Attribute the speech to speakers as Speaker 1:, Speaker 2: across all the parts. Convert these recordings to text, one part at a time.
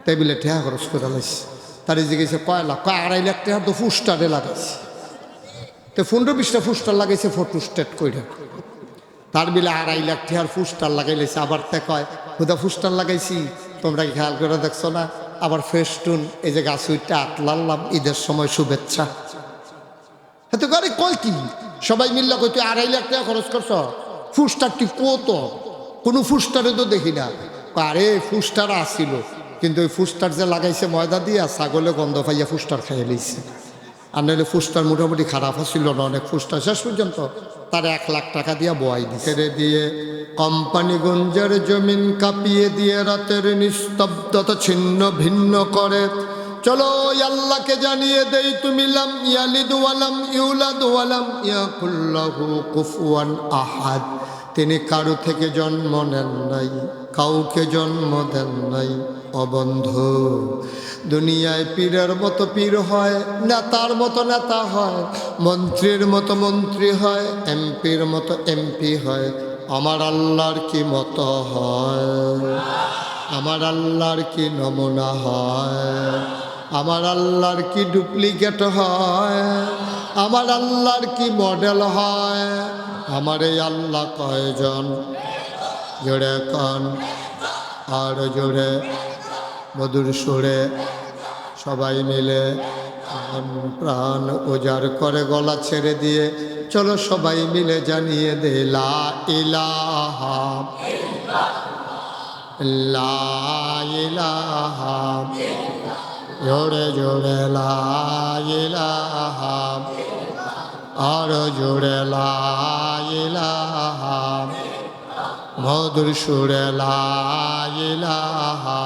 Speaker 1: টেবিলে ঠেয়া খরচ করে লাইছে। তার জিজ্ঞেসে কয় লাখ, কয় 2.5 লাখ টাকা তো ফুস্টারে লাগাইছে। তো 15-20টা ফুস্টার লাগাইছে ফটো স্টেট কইরা। তার বিলে 2.5 লাখ টাকার ফুস্টার লাগাইলেছে। আবার তে কয় হুদা ফুস্টার লাগাইছি, তোমরা কি খেয়াল করে দেখছো না? আবার ফেস্টুন, এই যে গাছ উইটা আতলাল্লাম, ঈদের সময় শুভেচ্ছা। হাতে করে কয় কি সবাই মিল্লা কই তুই 2.5 লাখ টাকা খরচ করছ, ফুস্টার তুই কত? কোনো ফুস্টারে তো দেখি না। আরে ফুস্টার আসছিল, কিন্তু ওই ফুস্টার যে লাগাইছে ময়দা দিয়া, ছাগলে গন্ধ পাইয়া ফুস্টার খাইয়ে লইছে। আর নাহলে ফুস্টার মোটামুটি খারাপ ছিল না, অনেক ফুস্টার। শেষ পর্যন্ত তার 1 লাখ টাকা দিয়া বোয়াই ছেড়ে দিয়ে কোম্পানিগঞ্জের জমিন কাঁপিয়ে দিয়ে রাতের নিস্তব্ধতা ছিন্ন ভিন্ন করে। চলো আল্লাহকে জানিয়ে দেই, তুমি লাম ইয়ালিদ ওয়ালাম ইউলাদ ওয়ালাম ইয়াকুল লাহু কুফুয়ান আহাদ। তিনি কারো থেকে জন্ম নেন নাই, কাউকে জন্ম দেন নাই। অবন্ধু, দুনিয়ায় পীরের মতো পীর হয়, নেতার মতো নেতা হয়, মন্ত্রীর মতো মন্ত্রী হয়, এমপির মতো এমপি হয়। আমার আল্লাহর কি মতো হয়? আমার আল্লাহর কি নমুনা হয়? আমার আল্লাহর কি ডুপ্লিকেট হয়? আমার আল্লাহর কি মডেল হয়? আমার এই আল্লাহ কয়জন? জোরে কন, আর জোরে মধুর সুরে সবাই মিলে প্রাণ উজাড় করে গলা ছেড়ে দিয়ে চলো সবাই মিলে জানিয়ে দে লা ইলাহা লা ইলাহা, জোরে জোরে লা ইলাহা, আর জোরে লা ইলাহা, মধুর সুরে লা ইলাহা,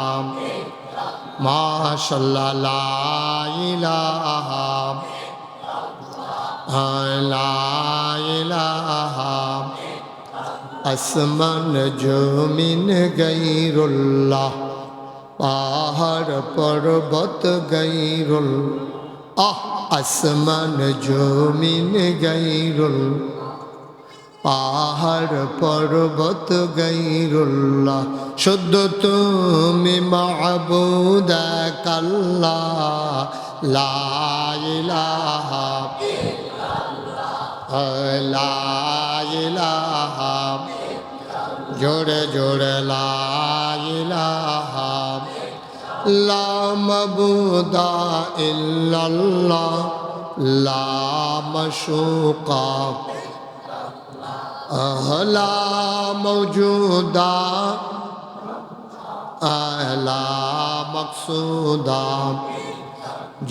Speaker 1: মাশাআল্লাহ লা ইলাহা, লা ইলাহা। আসমান জমিন গায়রুল্লাহ, পাহাড় পর্বত গায়রুল্লাহ। আসমান জমিন গায়রুল্লাহ, পাহাড় পর্বত গায়রুল্লাহ। শুদ্ধ তুমি মাবুদ এক আল্লাহ, লা ইলাহা লা ইলাহা, জোরে জোরে লা ইলাহা, লা মাবুদা ইল্লাল্লাহ, লা মাশুকা লা মওজুদা লা মকসুদা,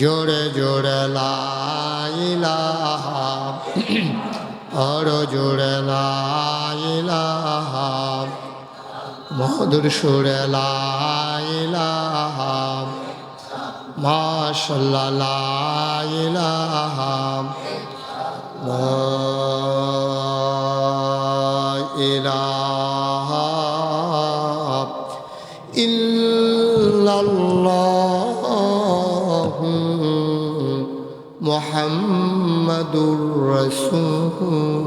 Speaker 1: জোরে জোরে লা ইলাহা, আর জোরে লা ইলাহা, মধুর সুরে লা ইলাহা, মাশাআল্লাহ লা ইলাহা, লা ইলাহা ইল্লাল্লাহু মুহাম্মাদুর রাসূলুল্লাহ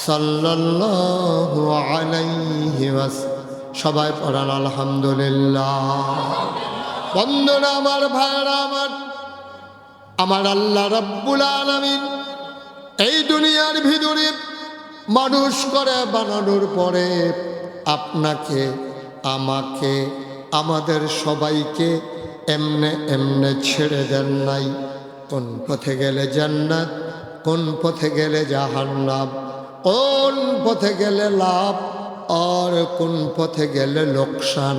Speaker 1: সাল্লাল্লাহু আলাইহি ওয়াসাল্লাম। সবাই পড়ান আলহামদুলিল্লাহ। বন্ধুরা আমার, ভাইরা আমার, আমার আল্লাহ রাব্বুল আলামিন এই দুনিয়ার ভিতরে মানুষ করে বানানোর পরে আপনাকে, আমাকে, আমাদের সবাইকে এমনে এমনে ছেড়ে দেন নাই। কোন পথে গেলে জান্নাত, কোন পথে গেলে জাহান্নাম, কোন পথে গেলে লাভ আর কোন পথে গেলে লোকসান,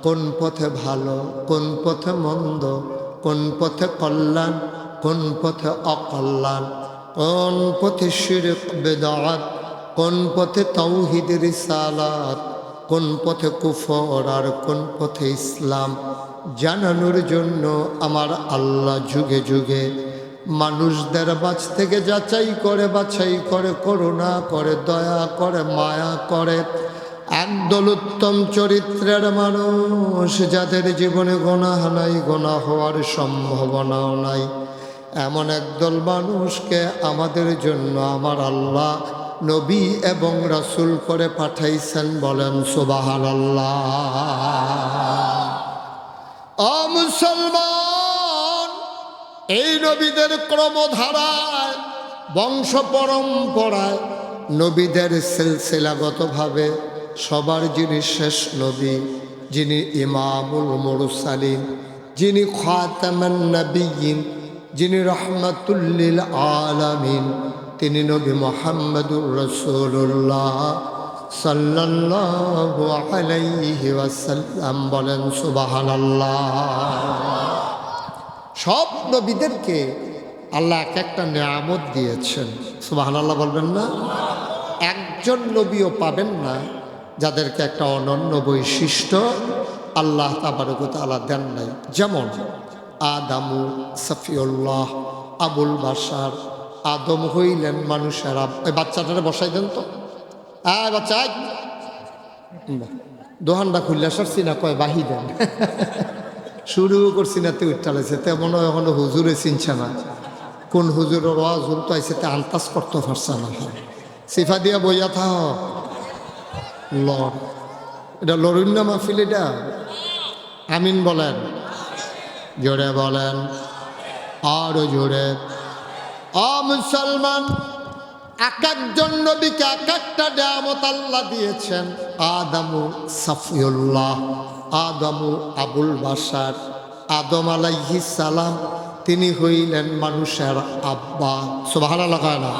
Speaker 1: কোন পথে ভালো, কোন পথে মন্দ, কোন পথে কল্যাণ, কোন পথে অকল্যাণ, কোন পথে শিরক বিদআত, কোন পথে তাওহীদ রিসালাত, কোন পথে কুফর আর কোন পথে ইসলাম জানানোর জন্য আমার আল্লাহ যুগে যুগে মানুষদের মাঝ থেকে যাচাই করে, বাছাই করে, করুণা করে, দয়া করে, মায়া করে একদল উত্তম চরিত্রের মানুষ, যাদের জীবনে গুনাহ নাই, গুনাহ হওয়ার সম্ভাবনাও নাই, এমন একদল মানুষকে আমাদের জন্য আমার আল্লাহ নবী এবং রাসূল করে পাঠাইছেন। বলেন সুবহানাল্লাহ। এই নবীদের ক্রমধারায় বংশ পরম্পরায় নবীদের সিলসিলাগতভাবে সবার যিনি শেষ নবী, যিনি ইমামুল মুরসালিন, যিনি খাতামান নবিয়্যিন, যিনি রাহমাতুল লিল আলামিন, তিনি নবী মুহাম্মদুর রাসূলুল্লাহ সাল্লাল্লাহু আলাইহি ওয়াসাল্লাম। বলেন সুবহানাল্লাহ। সব নবীদেরকে আল্লাহ এক একটা নিয়ামত দিয়েছেন। সুবহানাল্লাহ বলবেন না? একজন নবীও পাবেন না যাদেরকে একটা অনন্য বৈশিষ্ট্য আল্লাহ তাবারক ওয়া তাআলা দেন নাই। যেমন আদামু সফিউল্লাহ, আবুল বাশার। আদম হইলেন মানুষের এই বাচ্চাটারে বসাই দেন তো। বাচ্চা দোহানটা খুললে সারছি না, কয় বাহি দেন। শুরু করছি না, তুই উঠালেছে তেমন এখনো হুজুরে চিনছে না। কোন হুজুরের ওয়াজ তো আইসে তে আন্তাজ করতে পারছে না। সিফা দিয়া বইয়া থাহ লড়, এটা লড়ুন না মাহফিল এটা। আমিন বলেন, জোরে বলেন, আরো জোরে। মুসলমান, এক একজন নবীকে এক একটা নিয়ামত আল্লাহ দিয়েছেন। আদামু সফিউল্লাহ, আদামু আবুল বাশার। আদম আলাইহিস সালাম তিনি হইলেন মানুষের আব্বা। সুবহানাল্লাহ না?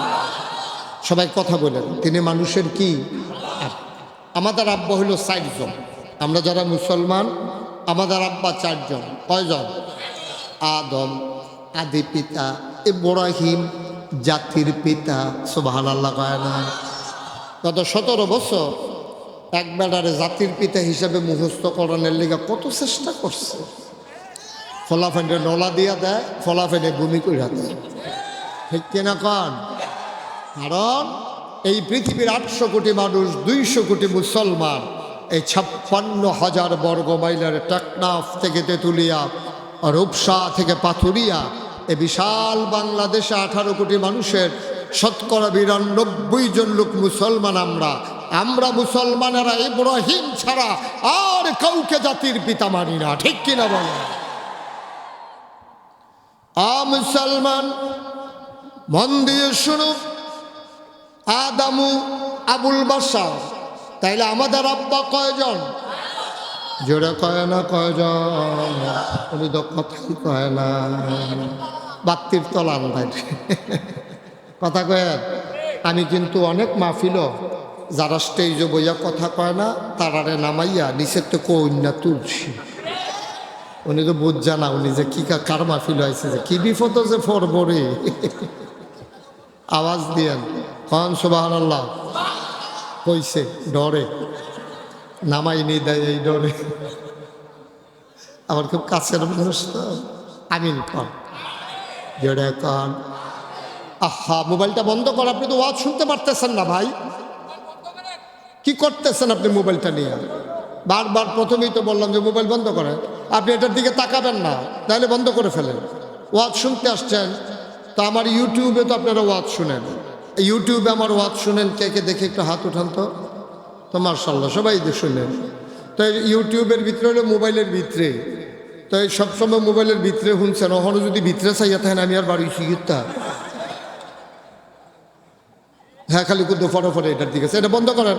Speaker 1: সবাই কথা বলেন, তিনি মানুষের কি? আমাদের আব্বা হইল 4 জন। আমরা যারা মুসলমান, আমাদের আব্বা 4 জন। কয়জন? আদম আদি পিতা, ইব্রাহিম জাতির পিতা। সুবহানাল্লাহ কয় না? গত 17 বছর এক বেড়ারে জাতির পিতা হিসাবে মুখস্থ করানোর লেগে কত চেষ্টা করছে। ফলাফেনে নলা দিয়া দেয়, ফলাফেনে ভূমি কইরা দেয়। ঠিক কিনা কন? কারণ এই পৃথিবীর 800 কোটি মানুষ, 200 কোটি মুসলমান, এই 56,000 বর্গ মাইলের টেকনাফ থেকে তেঁতুলিয়া, রূপসা থেকে পাথুরিয়া, এ বিশাল বাংলাদেশে 18 কোটি মানুষের শতকরা 92 জন লোক মুসলমান। আমরা মুসলমানেরা ইব্রাহিম ছাড়া আর কাউকে জাতির পিতা মানি না। ঠিক কিনা বলে? মুসলমান মন দিয়ে শুনো, আদামু আবুল বাশার। তাইলে আমাদের আব্বা কয়জন? জোরে কয় না কয়জন? উনি তো কথাই কয় না, বাত্তির তলান ভাই কথা কয়েন। আমি কিন্তু অনেক মাহফিল যারা স্টেজে বইয়া কথা কয় না তারারে নামাইয়া নিচের তো কন্যা তুলছি। উনি তো বুঝ জানা উনি যে কি কার মাহফিল হয়েছে, যে কি বিপদ যে ফরবরে। আওয়াজ দিয়েন কন সুবহানাল্লাহ। কইছে ডরে নামাই নি দেয়, এই ডরে। আমার খুব কাছের মানুষ তো। আমিন কন, জোরে কন। আহা, মোবাইলটা বন্ধ কর। আপনি তো ওয়াজ শুনতে পারতেছেন না ভাই, কি করতেছেন আপনি মোবাইলটা নিয়ে? বারবার প্রথমেই তো বললাম যে মোবাইল বন্ধ করেন। আপনি এটার দিকে তাকাবেন না, তাহলে বন্ধ করে ফেলেন। ওয়াজ শুনতে আসছেন তো আমার ইউটিউবে তো আপনারা ওয়াজ শুনেন, ইউটিউবে আমার ওয়াজ শুনেন। কে কে দেখে একটু হাত উঠান তো। তো মার্শাল্লাহ সবাই শুনেন। তো ইউটিউবের ভিতরে হলো মোবাইলের ভিতরে, তো এই সবসময় মোবাইলের ভিতরে শুনছেন। ওখানে যদি ভিতরে চাইয়া থাকেন আমি আর বাড়ি শিখিতা। হ্যাঁ, খালি কুদ্দু ফটো এটার দিকে। এটা বন্ধ করেন,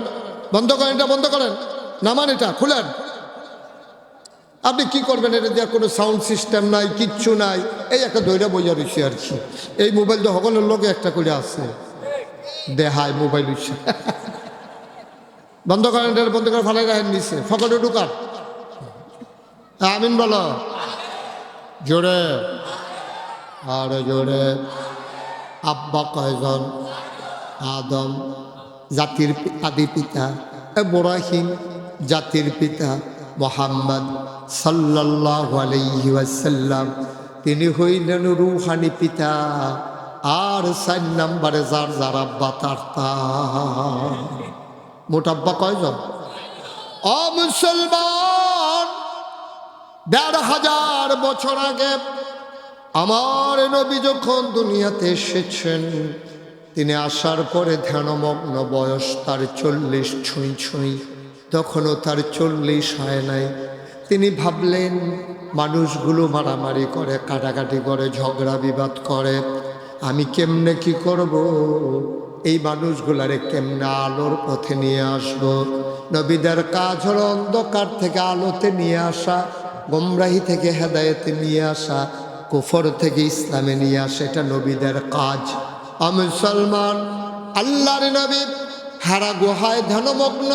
Speaker 1: বন্ধ করেন, এটা বন্ধ করেন, নামান, এটা খুলেন। আপনি কি করবেন? এটা দেওয়ার কোনো সাউন্ড সিস্টেম নাই, কিচ্ছু নাই। এই একটা দইরা বইয়া রয়েছে আর কি। এই মোবাইল তো সকলের লোকে একটা করে আছে, দেহায় মোবাইল হচ্ছে। বন্ধ করেন, এটা বন্ধ করে ফালাই রাখেন নিচে, ফকটে ঢুকান। আমিন বলো জোরে, আর জোরে। আব্বা কয়জন? আদম জাতির আদি পিতা, ইব্রাহিম জাতির পিতা, মুহাম্মদ সাল্লাল্লাহু আলাইহি ওয়াসাল্লাম তিনি হইলেন রূহানি পিতা। আর 4 নম্বরে যার যার আব্বা তার মোট আব্বা কয়জন? মুসলমান, 1500 বছর আগে আমার নবী যখন দুনিয়াতে এসেছেন, তিনি আসার পরে ধ্যানমগ্ন বয়স তার 40 ছুঁই ছুঁই। তখনও তার 40 হয় নাই। তিনি ভাবলেন মানুষগুলো মারামারি করে, কাটাকাটি করে, ঝগড়া বিবাদ করে, আমি কেমনে কি করব, এই মানুষগুলারে কেমনে আলোর পথে নিয়ে আসব। নবীদের কাজ হলো অন্ধকার থেকে আলোতে নিয়ে আসা, গোমরাহি থেকে হেদায়েতে নিয়ে আসা, কুফর থেকে ইসলামে নিয়ে আসা, এটা নবীদের কাজ। মুসলমান, আল্লাহর নবী হারা গুহায় ধ্যানমগ্ন।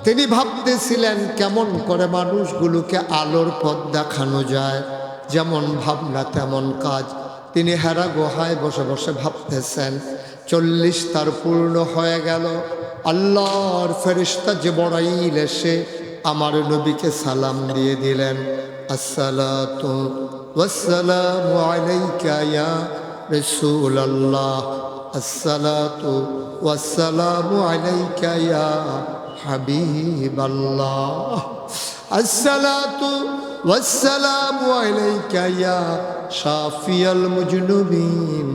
Speaker 1: তিনি ভাবতেছিলেন কেমন করে মানুষগুলোকে আলোর পথ দেখানো যায়। যেমন ভাবনা তেমন কাজ। তিনি হেরা গুহায় বসে বসে ভাবতেছেন। 40 তার পূর্ণ হয়ে গেল। আল্লাহর ফেরেশতা জিবরাইল এসে আমার নবীকে সালাম দিয়ে দিলেন, আসসালাতু ওয়াসসালামু আলাইকা ইয়া রাসূলুল্লাহ, আসসালাতু ওয়াসসালামু আলাইকা ইয়া হাবিবাল্লাহ, আসসালাতু ওয়াসসালামু আলাইকা ইয়া শাফিয়াল মুজনুবিন,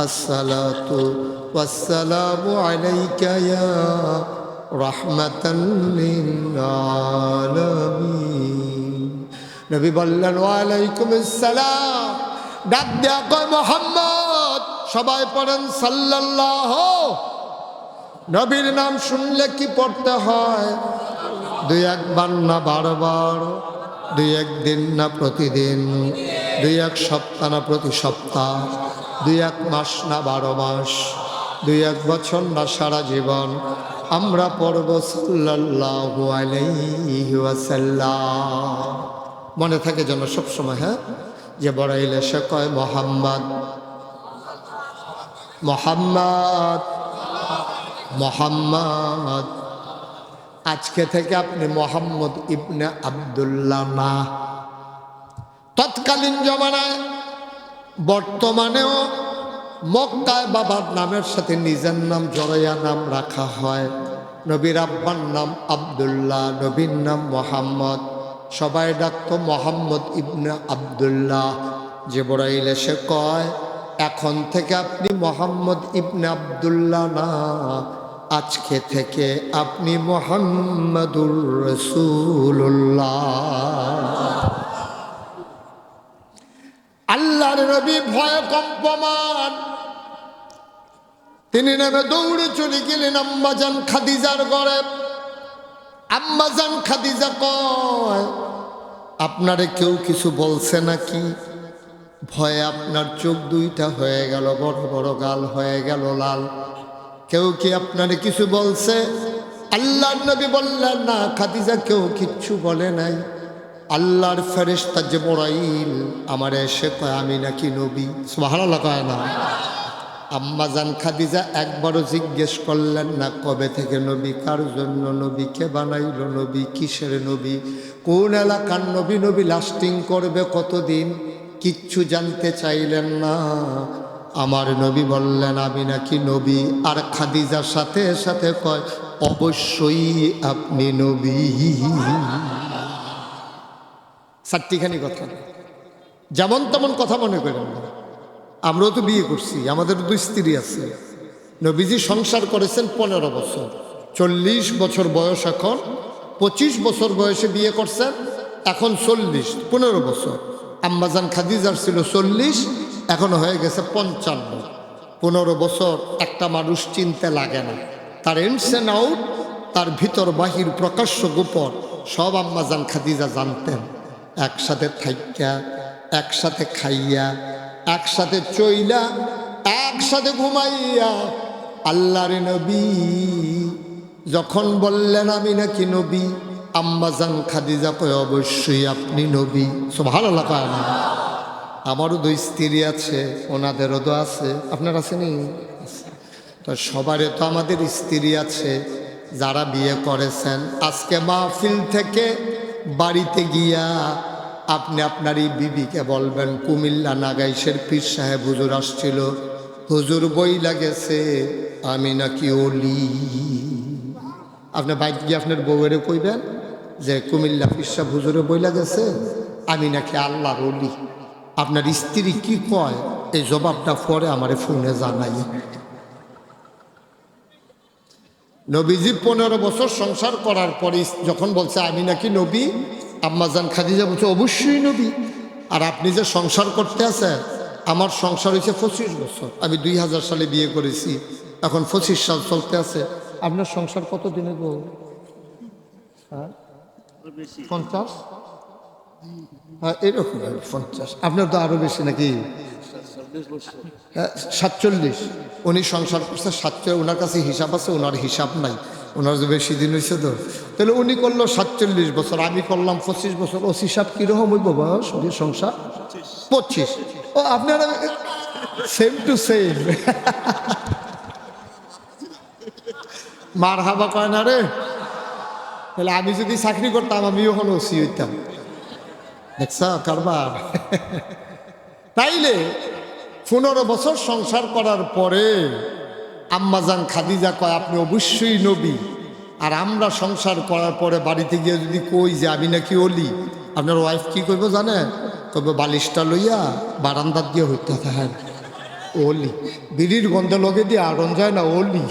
Speaker 1: আসসালাতু ওয়াসসালামু আলাইকা ইয়া রাহমাতাল লিল আলামিন। নবী বললেন, ওয়ালাইকুম আসসালাম। ডাক দেয়া কয় মুহাম্মদ। সবাই পড়েন সাল্লাল্লাহু। নবীর নাম শুনলে কি পড়তে হয়? 2-1 বার না 12 বার, 2-1 দিন না প্রতিদিন, 2-1 সপ্তাহ না প্রতি সপ্তাহ, 2-1 মাস না 12 মাস, 2-1 বছর না সারা জীবন আমরা পড়ব সাল্লাল্লাহু আলাইহি ওয়াসাল্লাম। মনে থাকে যেন সবসময়। হ্যাঁ, যে বড়াইল এসে কয় মোহাম্মদ, মোহাম্মদ, মোহাম্মদ, আজকে থেকে আপনি মোহাম্মদ ইবনে আব্দুল্লাহ না। তৎকালীন জমানায়, বর্তমানেও মক্কায় বাবার নামের সাথে নিজের নাম জড়াইয়া নাম রাখা হয়। নবীর আব্বার নাম আব্দুল্লাহ, নবীর নাম মোহাম্মদ। সবাই ডাকতো মোহাম্মদ ইবনে আব্দুল্লাহ। জিবরাইল এসে কয়, এখন থেকে আপনি মোহাম্মদ ইবনে আব্দুল্লাহ না, আজকে থেকে আপনি মুহাম্মাদুর রাসূলুল্লাহ। আল্লাহর নবী ভয়ে কম্পমান। তিনি নেমে দৌড়ে চলে গেলেন আম্মাজান খাদিজার ঘরে। আম্মাজান খাদিজা কয়, আপনারে কেউ কিছু বলছে নাকি? ভয়ে আপনার চোখ দুইটা হয়ে গেল, বড় বড় গাল হয়ে গেল লাল। কেউ কি আপনারে কিছু বলছে? আল্লাহর নবী বললেন, না খাদিজা, কেউ কিচ্ছু বলে নাই। আল্লাহর ফেরেশতা জিবরাইল আমার এসে কয় আমি নাকি নবী। সুবহানাল্লাহ কয় না? আম্মাজান খাদিজা একবারও জিজ্ঞেস করলেন না কবে থেকে নবী, কার জন্য নবী, কে বানাইল নবী, কিসের নবী, কোন এলাকার নবী, নবী লাস্টিং করবে কতদিন, কিচ্ছু জানতে চাইলেন না। আমার নবী বললেন আমি নাকি নবী। আর খাদিজার সাথে সাথে কয় অবশ্যই আপনি নবী। চারটিখানি কথা, যেমন তেমন কথা মনে করেন না। আমরাও তো বিয়ে করছি, আমাদের 2 স্ত্রী আছে। নবীজি সংসার করেছেন 15 বছর, 40 বছর বয়স এখন, 25 বছর বয়সে বিয়ে করছেন, এখন 40, 15 বছর। আম্মাজান খাদিজার ছিল 40, এখন হয়ে গেছে 55। 15 বছর একটা মানুষ চিনতে লাগে না। তার ইনস এন্ড আউট, তার ভিতর বাহির, প্রকাশ্য গোপন সব আম্মাজান খাদিজা জানতেন। একসাথে থাইকা, একসাথে খাইয়া, একসাথে চইলা, একসাথে ঘুমাইয়া আল্লাহর নবী যখন বললেন আমি নাকি নবী, আম্মাজান খাদিজা কয় অবশ্যই আপনি নবী। সুবহানাল্লাহ কয় না? আমারও 2 স্ত্রী আছে, ওনাদেরও তো আছে। আপনার আছেনি? তো সবারই তো আমাদের স্ত্রী আছে যারা বিয়ে করেছেন। আজকে মাহফিল থেকে বাড়িতে গিয়া আপনি আপনার এই বিবিকে বলবেন, কুমিল্লা নাগাইশের পীর সাহেব হুজুর আসছিল, হুজুর বই লাগেছে আমি নাকি ওলি। আপনার বাইক গিয়ে আপনার বউয়েরে কইবেন যে কুমিল্লা পীর সাহেব হুজুরে বই লাগেছে আমি নাকি আল্লাহর ওলি। আপনার স্ত্রী কি কয় এই জবাবটা পরে আমারে ফোনে জানাই। নবীজি 15 বছর সংসার করার পরে যখন বলছে আমি নাকি নবী, আম্মাজান খাদিজা বলছে অবশ্যই নবী। আর আপনি যে সংসার করতে আছেন, আমার সংসার হয়েছে 25 বছর, আমি 2000 সালে বিয়ে করেছি, এখন 25 সাল চলতে আছে। আপনার সংসার কত দিনে গো? 50? হ্যাঁ এরকম 50। আপনার তো আরো বেশি নাকি? 47। উনি সংসার করছে 47, ওনার কাছে হিসাব আছে, ওনার হিসাব নাই, ওনার যে বেশি দিন হয়েছে তো। তাহলে উনি করলো 47 বছর, আমি করলাম 25 বছর। ও হিসাব কিরকম হইব বয়স সংসার? 25। ও আপনারা সেম টু সেম। মার হাবা কয় না রে। তাহলে আমি যদি চাকরি করতাম আমিও হলো ওসি হইতাম। দেখছ কারবার। তাইলে 15 বছর সংসার করার পরে আম্মাজান খাদিজা কয় আপনি অবশ্যই নবী। আর আমরা সংসার করার পরে বাড়িতে গিয়ে যদি কই যে আমি নাকি অলি, আপনার ওয়াইফ কি করবো জানেন? কবে বালিশটা লইয়া বারান্দার দিয়ে হইতে থাকেন অলি, বিড়ির গন্ধে লগে দিয়ে আড়ন যায় না অলি।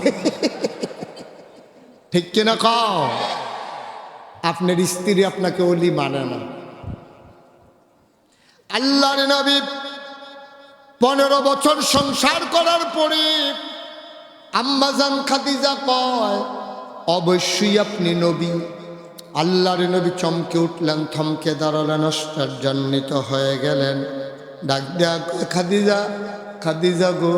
Speaker 1: ঠিক কিনা কও? আপনার স্ত্রী আপনাকে অলি মানে না। আল্লাহর নবী 15 বছর সংসার করার পরে আম্মাজান খাদিজা কয় অবশ্যই আপনি নবী। আল্লাহর নবী চমকে উঠলেন, থমকে দাঁড়ালেন, আশ্চর্যান্বিত হয়ে গেলেন। ডাক দেয়া খাদিজা, খাদিজা গো,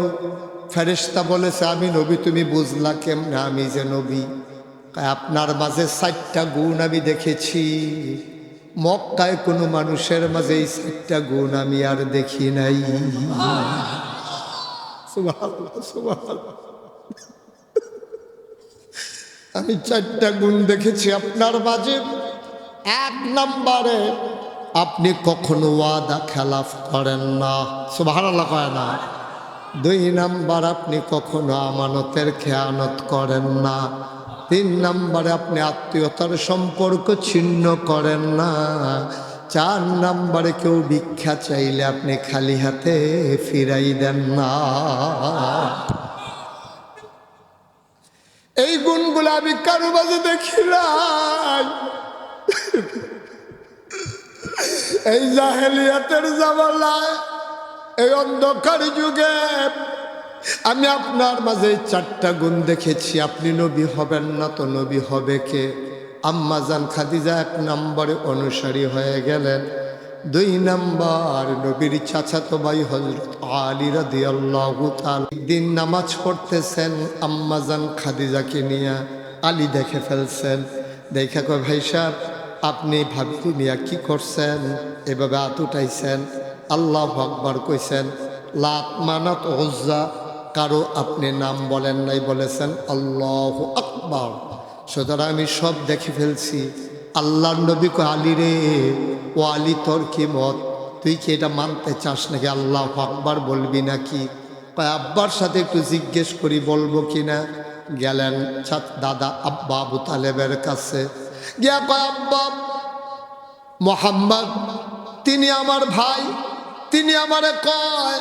Speaker 1: ফেরেশতা বলেছে আমি নবী, তুমি বুঝলা কেমনে আমি যে নবী? আপনার মাঝে 4টা গুণ আমি দেখেছি, মক্কায় কোনো মানুষের মাঝে এই 4টা গুণ আমি আর দেখি নাই। সুবহানাল্লাহ, সুবহানাল্লাহ। আমি 4টা গুণ দেখেছি আপনার মাঝে। 1 নম্বরে আপনি কখনো ওয়াদা খেলাফ করেন না, সুবহানাল্লাহ কয় না। 2 নম্বর আপনি কখনো আমানতের খেয়ানত করেন না। 3 নম্বরে আপনি আত্মীয়তার সম্পর্ক ছিন্ন করেন না। 4 নম্বরে কেউ ভিক্ষা চাইলে আপনি খালি হাতে ফিরাই দেন না। এই গুণগুলো আমি কারো মাঝে দেখি নাই। এই জাহেলিয়াতের জামানায়, এই অন্ধকার যুগে আমি আপনার মাঝে 4টা গুণ দেখেছি। আপনি নবী হবেন না তো নবী হবে কে? আম্মাজান খাদিজা 1 নম্বরে অনুসারী হয়ে গেলেন। 2 নম্বর নবীর চাচাতো ভাই হযরত আলী রাদিয়াল্লাহু তাআলা দিন নামাজ পড়তেছেন আম্মাজান খাদিজাকে নিয়ে। আলী দেখে ফেলছেন, দেখা কয় ভাই সাহেব আপনি ভাবি নিয়া কি করছেন? এভাবে হাত উঠাইছেন, আল্লাহু আকবার কইছেন, লাত মানাত উজ্জা কারো আপনি নাম বলেন নাই, বলেছেন আল্লাহু আকবার। সুতরাং আমি সব দেখে ফেলছি। আল্লাহর নবী কয় আলী রে, ও আলী তোর কি মত? তুই কি এটা মানতে চাস নাকি? আল্লাহু আকবার বলবি নাকি? কয় আব্বার সাথে একটু জিজ্ঞেস করি বলবো কিনা। গেলেন দাদা আব্বা আবু তালেবের কাছে, গিয়া কয় আব্বা মোহাম্মদ তিনি আমার ভাই, তিনি আমারে কয়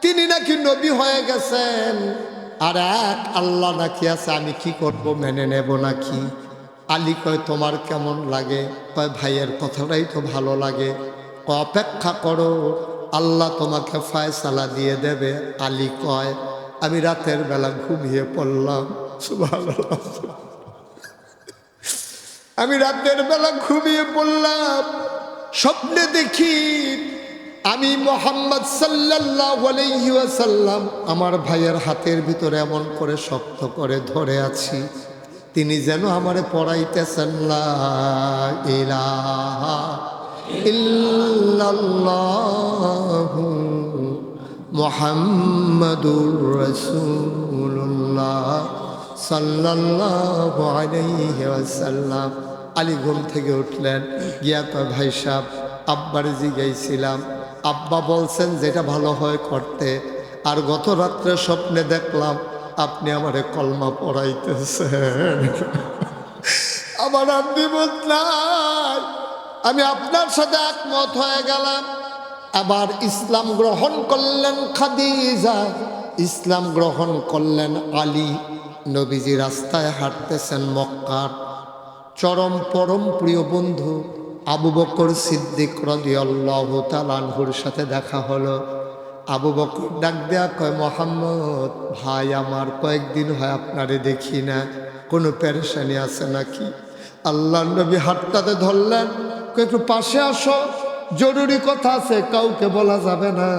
Speaker 1: তিনি নাকি নবী হয়ে গেছেন, আর 1 আল্লাহ নাকি আছে, আমি কি করব, মেনে নেব নাকি? আলী কয় তোমার কেমন লাগে? কয় ভাইয়ের কথাটাই তো ভালো লাগে। অপেক্ষা করো, আল্লাহ তোমাকে ফয়সালা দিয়ে দেবে। আলী কয় আমি রাতের বেলা ঘুমিয়ে পড়লাম। সুবহানাল্লাহ। আমি রাতের বেলা ঘুমিয়ে পড়লাম, স্বপ্নে দেখি আমি মুহাম্মদ সাল্লাল্লাহু আলাইহি ওয়াসাল্লাম আমার ভাইয়ের হাতের ভিতরে এমন করে শক্ত করে ধরে আছি, তিনি যেন আমারে পড়াইতেছেন লা ইলাহা ইল্লাল্লাহু মুহাম্মাদুর রাসূলুল্লাহ সাল্লাল্লাহু আলাইহি ওয়াসাল্লাম। আলী ঘুম থেকে উঠলেন, গিয়া কয় ভাই সাহেব আব্বার জিগাইছিলাম, আব্বা বলছেন যেটা ভালো হয় করতে, আর গত রাত্রে স্বপ্নে দেখলাম আপনি আমারে কলমা পড়াইতেছেন। আমার আপনি নাই, আমি আপনার সাথে একমত হয়ে গেলাম। আবার ইসলাম গ্রহণ করলেন খাদিজা, ইসলাম গ্রহণ করলেন আলী। নবীজি রাস্তায় হাঁটতেছেন মক্কার। চরম পরম প্রিয় বন্ধু আবু বকর সিদ্দিক রাদিয়াল্লাহু তাআলা আনহুর সাথে দেখা হলো। আবু বকর ডাক দেয়া কয়, মোহাম্মদ ভাই আমার, কয়েকদিন হয় আপনারে দেখি না, কোনো পেরেশানি আছে নাকি? আল্লাহ নবী হাতটাতে ধরলেন, কয় একটু পাশে আসো, জরুরি কথা আছে, কাউকে বলা যাবে না।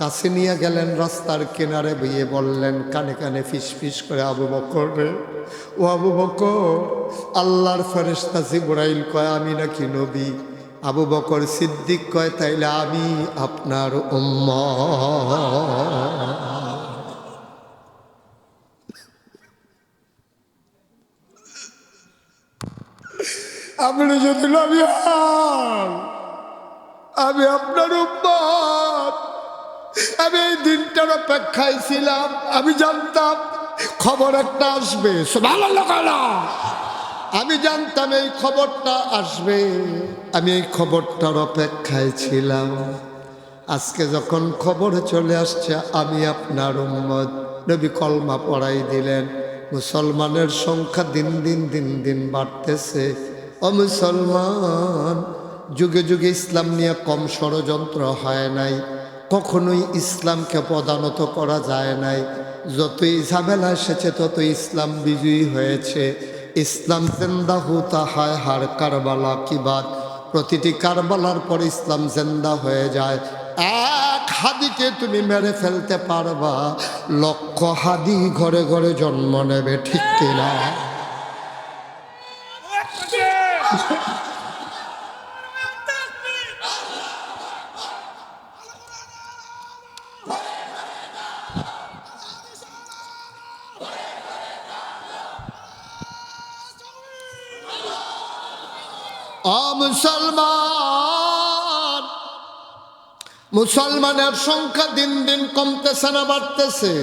Speaker 1: কাছে নিয়ে গেলেন, রাস্তার কিনারে বইয়ে বললেন কানে কানে ফিস ফিস করে, আবু বকর রে, ও আবু বকর, আল্লাহর ফেরেশতা জিবরাইল কয় আমি নাকি নবী। আবু বকর সিদ্দিক কয় তাইলে আমি আপনার উম্মত। আপনি যদি নবী হন, আমি আপনার উম্মত। আমি এই দিনটার অপেক্ষায় ছিলাম, আমি জানতাম খবর একটা আসবে, সুবহানাল্লাহ। আমি জানতাম এই খবরটা আসবে, আমি এই খবরটার অপেক্ষায় ছিলাম। আজকে যখন খবর চলে আসছে আমি আপনার উম্মত, নবী কলমা পড়াই দিলেন। মুসলমানের সংখ্যা দিন দিন দিন দিন বাড়তেছে। ও মুসলমান, যুগে যুগে ইসলাম নিয়ে কম ষড়যন্ত্র হয় নাই, কখনোই ইসলামকে পদানত করা যায় নাই। যতই ঝামেলা এসেছে ততই ইসলাম বিজয়ী হয়েছে। ইসলাম জিন্দা হতা হয় হার কারবালা কি বাত, প্রতিটি কারবালার পর ইসলাম জিন্দা হয়ে যায়। এক হাদিকে তুমি মেরে ফেলতে পারবা, লক্ষ হাদি ঘরে ঘরে জন্ম নেবে, ঠিক কিনা? মুসলমান, মুসলমানের সংখ্যা দিন দিন কমতেছে না বাড়তেছে?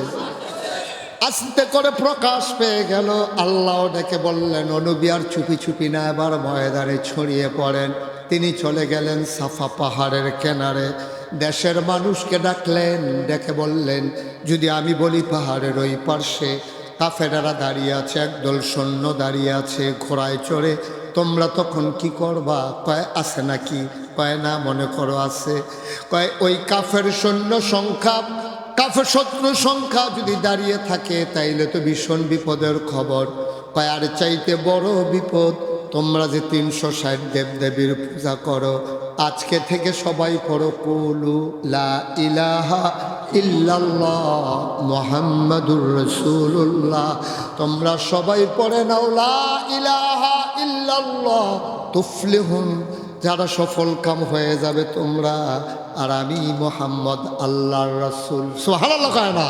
Speaker 1: আস্তে করে প্রকাশ পেয়ে গেল। আল্লাহ ডেকে বললেন, ও নবী আর চুপি চুপি না, এবার ময়দানে ছড়িয়ে পড়েন। তিনি চলে গেলেন সাফা পাহাড়ের কিনারে, দেশের মানুষকে ডাকলেন, ডেকে বললেন, যদি আমি বলি পাহাড়ের ওই পার্শ্বে কাফেরেরা দাঁড়িয়ে আছে, একদল সৈন্য দাঁড়িয়ে আছে ঘোড়ায় চড়ে, তোমরা তখন কি করবা? কয় আছে নাকি? কয় না, মনে করো আছে। কয় ওই কাফের সৈন্য সংখ্যা, কাফের শত্রু সংখ্যা যদি দাঁড়িয়ে থাকে তাইলে তো ভীষণ বিপদের খবর। কয় আর চাইতে বড় বিপদ, তোমরা যে 360 দেবদেবীর পূজা করো, আজকে থেকে সবাই পড়ো কুলু লা ইলাহা ইল্লাল্লাহ মুহাম্মাদুর রাসূলুল্লাহ। তোমরা সবাই পড়ে নাও লা ইলাহা ইল্লাল্লাহ তুফলিহুন, যারা সফল কাম হয়ে যাবে তোমরা, আর আমি মুহাম্মদ আল্লাহর রাসূল। সুবহানাল্লাহ। কয় না?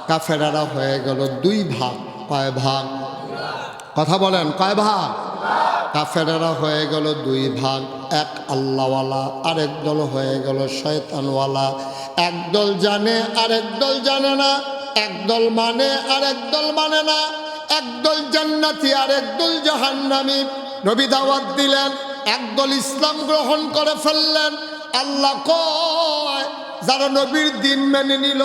Speaker 1: কাফেরারা হয়ে গেল দুই ভাগ। কয় ভাগ? কথা বলেন, কয় ভাগ? কাফেরারা হয়ে গেল দুই ভাগ, এক আল্লাহওয়ালা, আরেক দল হয়ে গেল শয়তানওয়ালা। একদল জানে আরেক দল জানে না, একদল মানে আরেক দল মানে না, একদল জান্নাতি আরেক দল জাহান্নামী। নবী দাওয়াত দিলেন, একদল ইসলাম গ্রহণ করে ফেললেন। আল্লাহ কয়, যারা নবীর দিন মেনে নিল,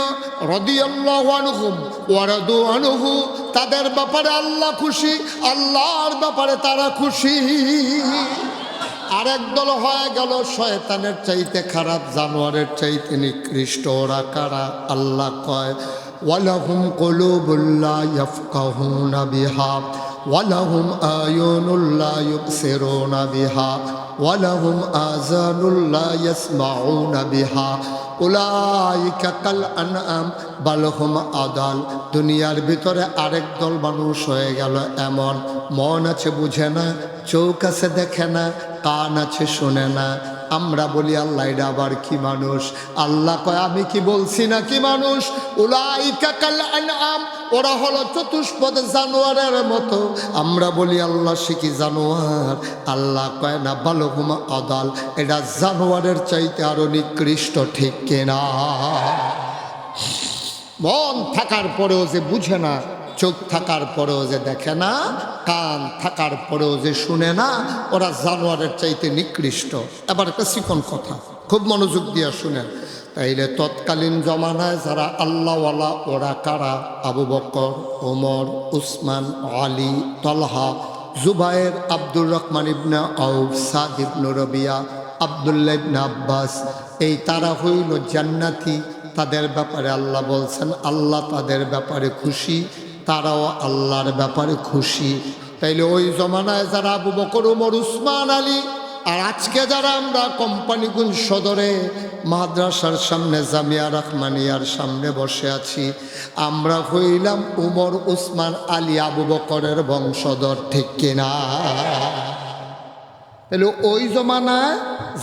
Speaker 1: রাদিয়াল্লাহু আনহুম ওয়া রাদু আনহু, তাদের ব্যাপারে আল্লাহ খুশি, আল্লাহর ব্যাপারে তারা খুশি। আরেক দল হয়ে গেল শয়তানের চাইতে খারাপ, জানোয়ারের চাইতে নিকৃষ্ট। ওরা কারা? আল্লাহ কয়, ওয়ালাহুম কুলুবুল লা ইয়াফকাহুনা বিহা ওয়ালাহুম আয়ুনুল লা ইউবসিরুনা বিহা ওয়ালাহুম আযানুল লা ইয়াসমাউনা বিহা উলাইকা কাল আনআম বাল হুম আদাল। দুনিয়ার ভিতরে আরেক দল মানুষ হয়ে গেল এমন, মন আছে বুঝে না, চোখ আছে দেখে না, কান আছে শোনে না। আমরা বলি আল্লাহ এটা আবার কি মানুষ? আল্লাহ কয়, আমি কি বলছি না কি মানুষ? উলাইকা কাল আনআম, ওরা হলো চতুষ্পদ জানোয়ারের মতো। আমরা বলি আল্লাহ সে কি জানোয়ার? আল্লাহ কয় না, বালহুম আদাল, এটা জানোয়ারের চাইতে আরো নিকৃষ্ট, ঠিক কিনা? মন থাকার পরেও যে বুঝে না, চোখ থাকার পরেও যে দেখে না, কান থাকার পরেও যে শুনে না, ওরা জানোয়ারের চাইতে নিকৃষ্ট। এবার একটা চিকন কথা, খুব মনোযোগ দিয়ে শুনেন। তাইলে তৎকালীন জমানায় যারা আল্লাহওয়ালা ওরা কারা? আবু বকর, ওমর, উসমান, আলী, তলহা, জুবায়ের, আব্দুর রহমান ইবনে আউফ, সাদ ইবনে রবিয়া, আব্দুল্লাহ ইবনে আব্বাস, এই তারা হইল জান্নাতি। তাদের ব্যাপারে আল্লাহ বলছেন আল্লাহ তাদের ব্যাপারে খুশি, তারাও আল্লাহর ব্যাপারে খুশি। তাইলে ওই জমানায় যারা আবু বকর, ওমর, উসমান, আলী, আর আজকে যারা আমরা কোম্পানিগঞ্জ সদরে মাদ্রাসার সামনে জামিয়া রহমানিয়ার সামনে বসে আছি, আমরা হইলাম উমর, উসমান, আলী, আবু বকরের বংশধর, ঠিক কিনা? তাহলে ওই জমানায়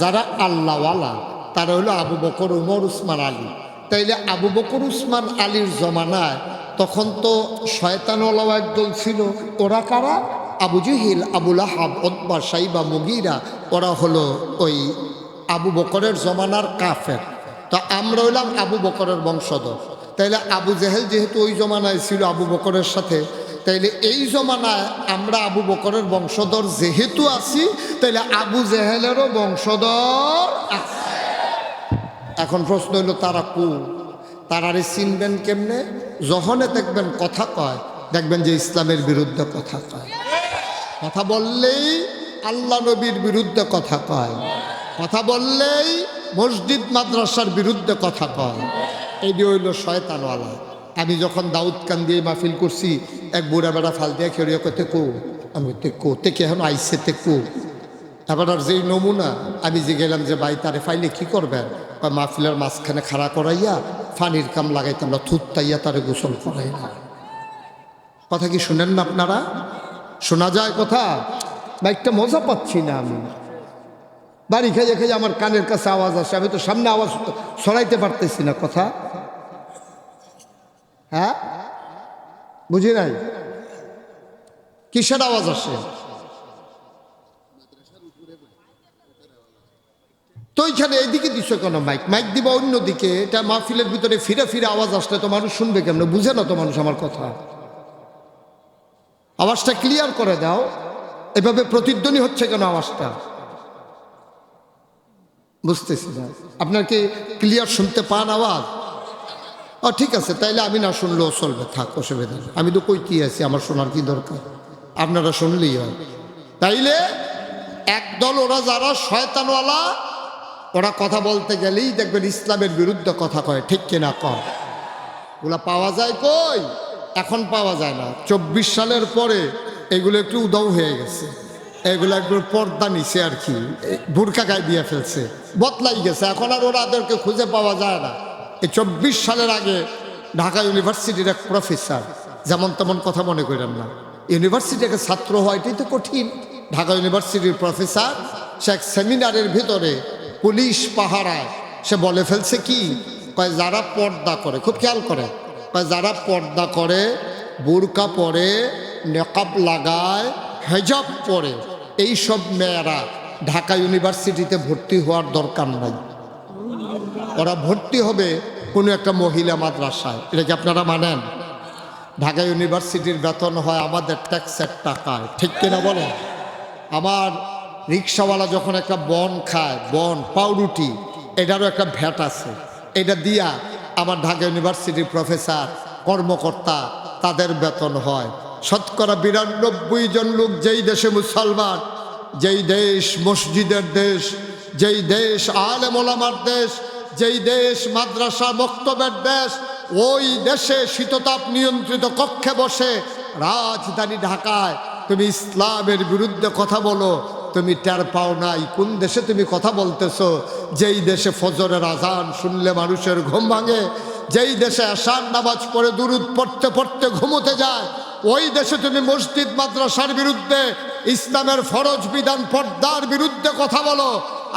Speaker 1: যারা আল্লাহওয়ালা তারা হইল আবু বকর, উমর, উসমান, আলী। তাইলে আবু বকর, উসমান, আলীর জমানায় তখন তো শয়তানওয়ালাও একদল ছিল। ওরা কারা? আবু জেহেল, আবুল আহাব, উতবা, সাইবা, মুগীরা, ওরা হলো ওই আবু বকরের জমানার কাফের। তো আমরা হইলাম আবু বকরের বংশধর। তাইলে আবু জেহেল যেহেতু ওই জমানায় ছিল আবু বকরের সাথে, তাইলে এই জমানায় আমরা আবু বকরের বংশধর যেহেতু আছি, তাইলে আবু জেহেলেরও বংশধর আছে। এখন প্রশ্ন হইল তারা তারারে চিনবেন কেমনে? যখনে দেখবেন কথা কয়, দেখবেন যে ইসলামের বিরুদ্ধে কথা কয়। কথা বললেই আল্লাহ নবীর বিরুদ্ধে কথা কয়, কথা বললেই মসজিদ মাদ্রাসার বিরুদ্ধে কথা কয়। এটি হইল শয়তানওয়ালা। আমি যখন দাউদকান দিয়ে মাহফিল করছি, এক বুড়া বেড়া ফাল দিয়ে খেয়ে কতে কো, আমি তেকে এখন আইসে তেকু। এবার আর যেই নমুনা আমি যে গেলাম যে ভাই তারে ফাইলে কি করবেন, মাহফিলের মাঝখানে খাড়া করাইয়া ফানির কাম লাগাইতাম না, থুতাইয়া তারে গোসল করাই না। কথা কি শুনেন না আপনারা? শোনা যায় কথা? বাইকটা মজা পাচ্ছি না আমি। বাড়ি খেয়ে খেয়ে আমার কানের কাছে আওয়াজ আসে, আমি তো সামনে আওয়াজ সরাইতে পারতেছি না। কথা হ্যাঁ বুঝি নাই, কিসের আওয়াজ আসে? তো ওইখানে এইদিকে দিচ্ছ কেন মাইক? মাইক দিবা অন্যদিকে। এটা মাহফিলের ভিতরে ফিরে ফিরে আওয়াজ আসলে তো মানুষ শুনবে কেমন? বুঝে না তো মানুষ আমার কথা। আওয়াজটা ক্লিয়ার করে দাও। এভাবে প্রতিধ্বনি হচ্ছে কেন আওয়াজটা? বুঝতেছি না। আপনার কি ক্লিয়ার শুনতে পান আওয়াজ? ও ঠিক আছে, তাইলে আমি না শুনলেও চলবে, থাক, অসুবিধা নেই। আমি তো কইতে আছি, আমার শোনার কি দরকার? আপনারা শুনলেই হয়। তাইলে একদল ওরা যারা শয়তানওয়ালা, ওরা কথা বলতে গেলেই দেখবেন ইসলামের বিরুদ্ধে কথা কয়, ঠিক কিনা কয়? ওগুলা পাওয়া যায় কই? এখন পাওয়া যায় না। 24 সালের পরে এগুলো একটু উদাও হয়ে গেছে। এগুলো একটু পর্দা নিছে আর কি, বুরকা গায়ে দিয়ে ফেলছে, বদলাই গেছে। এখন আর ওরাদেরকে খুঁজে পাওয়া যায় না। এই 24 সালের আগে ঢাকা ইউনিভার্সিটির এক প্রফেসর, যেমন তেমন কথা মনে করেন না, ইউনিভার্সিটির ছাত্র হওয়াটাই তো কঠিন। ঢাকা ইউনিভার্সিটির প্রফেসর, সে এক সেমিনারের ভিতরে পুলিশ পাহারায় সে বলে ফেলছে কি, কয় যারা পর্দা করে, খুব খেয়াল করে, কয় যারা পর্দা করে, বুরকা পরে, নেকাব লাগায়, হেজাব পরে, এইসব মেয়েরা ঢাকা ইউনিভার্সিটিতে ভর্তি হওয়ার দরকার নাই। ওরা ভর্তি হবে কোনো একটা মহিলা মাদ্রাসায়। এটা কি আপনারা মানেন? ঢাকা ইউনিভার্সিটির বেতন হয় আমাদের ট্যাক্সের টাকায়, ঠিক কিনা বলেন? আমার রিক্সাওয়ালা যখন একটা বন খায়, বন পাউরুটি, এটারও একটা ভ্যাট আছে। এটা দিয়া আমার ঢাকা ইউনিভার্সিটির প্রফেসর, কর্মকর্তা, তাদের বেতন হয়। শতকরা 92 জন লোক যেই দেশে মুসলমান, যেই দেশ মসজিদের দেশ, যেই দেশ আলেম ওলামার দেশ, যেই দেশ মাদ্রাসা মক্তবের দেশ, ওই দেশে শীততাপ নিয়ন্ত্রিত কক্ষে বসে রাজধানী ঢাকায় তুমি ইসলামের বিরুদ্ধে কথা বলো, তুমি টের পাও নাই কোন দেশে তুমি কথা বলতেছো। যেই দেশে ফজরের আজান শুনলে মানুষের ঘুম ভাঙে, যেই দেশে আশার নামাজ পড়ে দুরুদ পড়তে পড়তে ঘুমোতে যায়, ওই দেশে তুমি মসজিদ মাদ্রাসার বিরুদ্ধে, ইসলামের ফরজ বিধান পর্দার বিরুদ্ধে কথা বলো।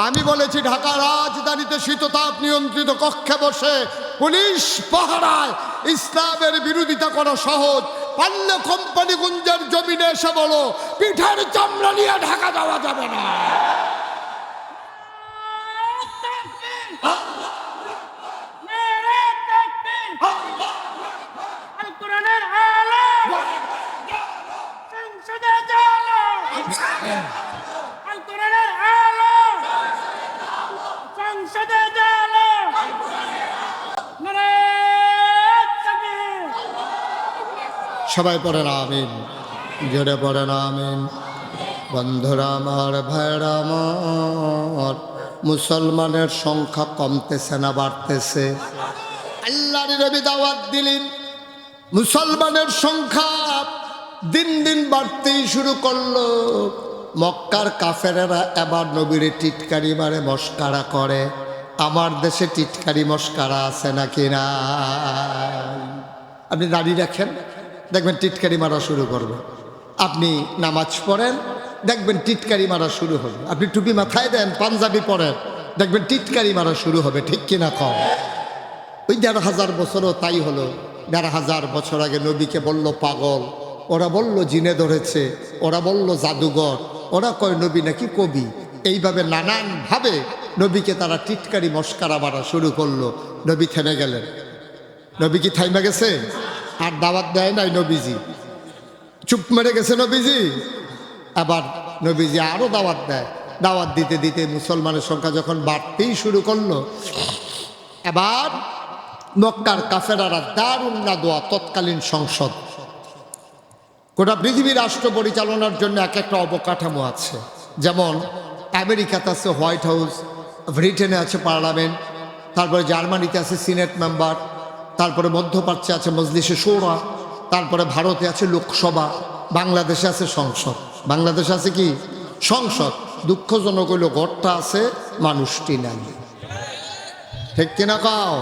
Speaker 1: আমি বলেছি ঢাকা রাজধানীতে শীততাপ নিয়ন্ত্রিত কক্ষে বসে পুলিশ পাহারায় ইসলামের বিরোধিতা করা সহজ। পারলে কোম্পানিগঞ্জের জমিনে এসে বলো, পিঠার চামড়া নিয়ে ঢাকা যাওয়া যাবে না। সবাই পড়েন আমিন, জোরে পড়েন আমিন। বন্ধুরা আমার, ভাইরা আমার, মুসলমানের সংখ্যা কমতেছে না বাড়তেছে? আল্লাহর নবী দাওয়াত দিলেন, মুসলমানের সংখ্যা দিন দিন বাড়তেই শুরু করলো। মক্কার কাফেরেরা এবার নবীরে টিটকারি মারে, মস্কারা করে। আমার দেশে টিটকারি মস্কারা আছে নাকি না? আপনি দাঁড়িয়ে রাখেন, দেখবেন টিটকারি মারা শুরু করবে। আপনি নামাজ পড়েন, দেখবেন টিটকারি মারা শুরু হবে। আপনি টুপি মাথায় দেন, পাঞ্জাবি পরেন, দেখবেন টিটকারি মারা শুরু হবে। ঠিক কিনা কম? ওই ১,৫০০ বছরও তাই হলো। ১,৫০০ বছর আগে নবীকে বলল পাগল, ওরা বলল জিনে ধরেছে, ওরা বলল জাদুঘর, ওরা কয় নবী নাকি কবি। এইভাবে নানানভাবে নবীকে তারা টিটকারি মস্কারা মারা শুরু করলো। নবী থেমে গেলেন। নবী কি থাইমা গেছে? আর দাওয়াত দেয় নাই নবীজি, চুপ মেরে গেছে নবীজি। আবার নবীজি আরও দাওয়াত দেয়। দাওয়াত দিতে দিতে মুসলমানের সংখ্যা যখন বাড়তেই শুরু করলো, এবার মক্কার কাফেরারা দারুন নাদওয়া, তৎকালীন সংসদ, গোটা পৃথিবীর রাষ্ট্র পরিচালনার জন্য এক একটা অবকাঠামো আছে। যেমন আমেরিকাতে আছে হোয়াইট হাউস, ব্রিটেনে আছে পার্লামেন্ট, তারপরে জার্মানিতে আছে সিনেট মেম্বার, তারপরে মধ্যপ্রাচ্যে আছে মজলিসে শোরা, তারপরে ভারতে আছে লোকসভা, বাংলাদেশে আছে সংসদ। বাংলাদেশে আছে কি? সংসদ। দুঃখজনক হইল ঘরটা আছে, মানুষটি নাই। ঠিক কিনা কাও?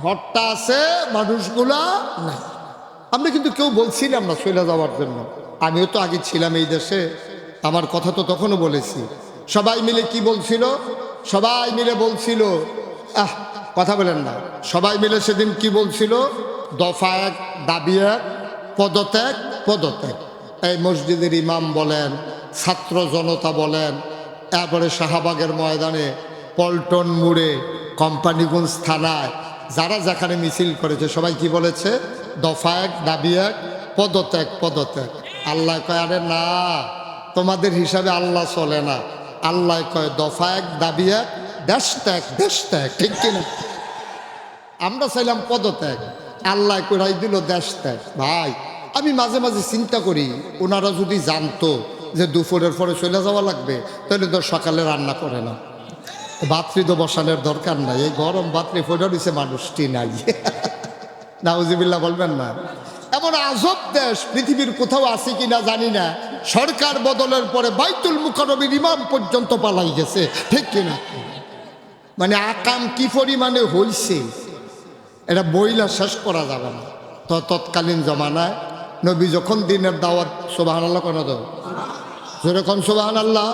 Speaker 1: ঘরটা আছে, মানুষগুলা নাই। আমরা কিন্তু কেউ বলছিলাম না চলে যাওয়ার জন্য। আমিও তো আগে ছিলাম এই দেশে, আমার কথা তো তখনও বলেছি। সবাই মিলে কি বলছিল? সবাই মিলে বলছিল, কথা বলেন না, সবাই মিলে সেদিন কি বলছিল? দফা এক, দাবি এক, পদত্যাগ, পদত্যাগ। এই মসজিদের ইমাম বলেন, ছাত্র জনতা বলেন, তারপরে শাহবাগের ময়দানে, পল্টন মোড়ে, কোম্পানিগঞ্জ থানায়, যারা যেখানে মিছিল করেছে সবাই কি বলেছে? দফা এক, দাবি এক, পদত্যাগ, পদত্যাগ। আল্লাহ কয় আরে না, তোমাদের হিসাবে আল্লাহ চলে না। আল্লাহ কয় দফা এক, দাবি এক, দেশ ত্যাগ, দেশ ত্যাগ। ঠিক কিনা? আমরা চাইলাম পদত্যাগ, আল্লাহ করাই দিল দেশ ত্যাগ। ভাই, আমি মাঝে মাঝে চিন্তা করি, ওনারা যদি জানতো যে দুপুরের পরে চলে যাওয়া লাগবে, তাহলে তো সকালে রান্না করে না, বাতরি তো বসানোর দরকার নাই। এই গরম বাতরি ফোটা দিছে, মানুষটি নাই। নাউজুবিল্লাহ বলবেন না? এমন আজব দেশ পৃথিবীর কোথাও আছে কিনা জানি না, সরকার বদলের পরে বাইতুল মুকাররমের ইমাম পর্যন্ত পালাই গেছে। ঠিক কিনা? মানে আকাম কি পরিমাণে হইছে এটা বইলা শেষ করা যাবে না। তো তৎকালীন জমানায় নবী যখন দিনের দাওয়াত, সুবহানাল্লাহ কেন তো যেরকম সুবহানাল্লাহ,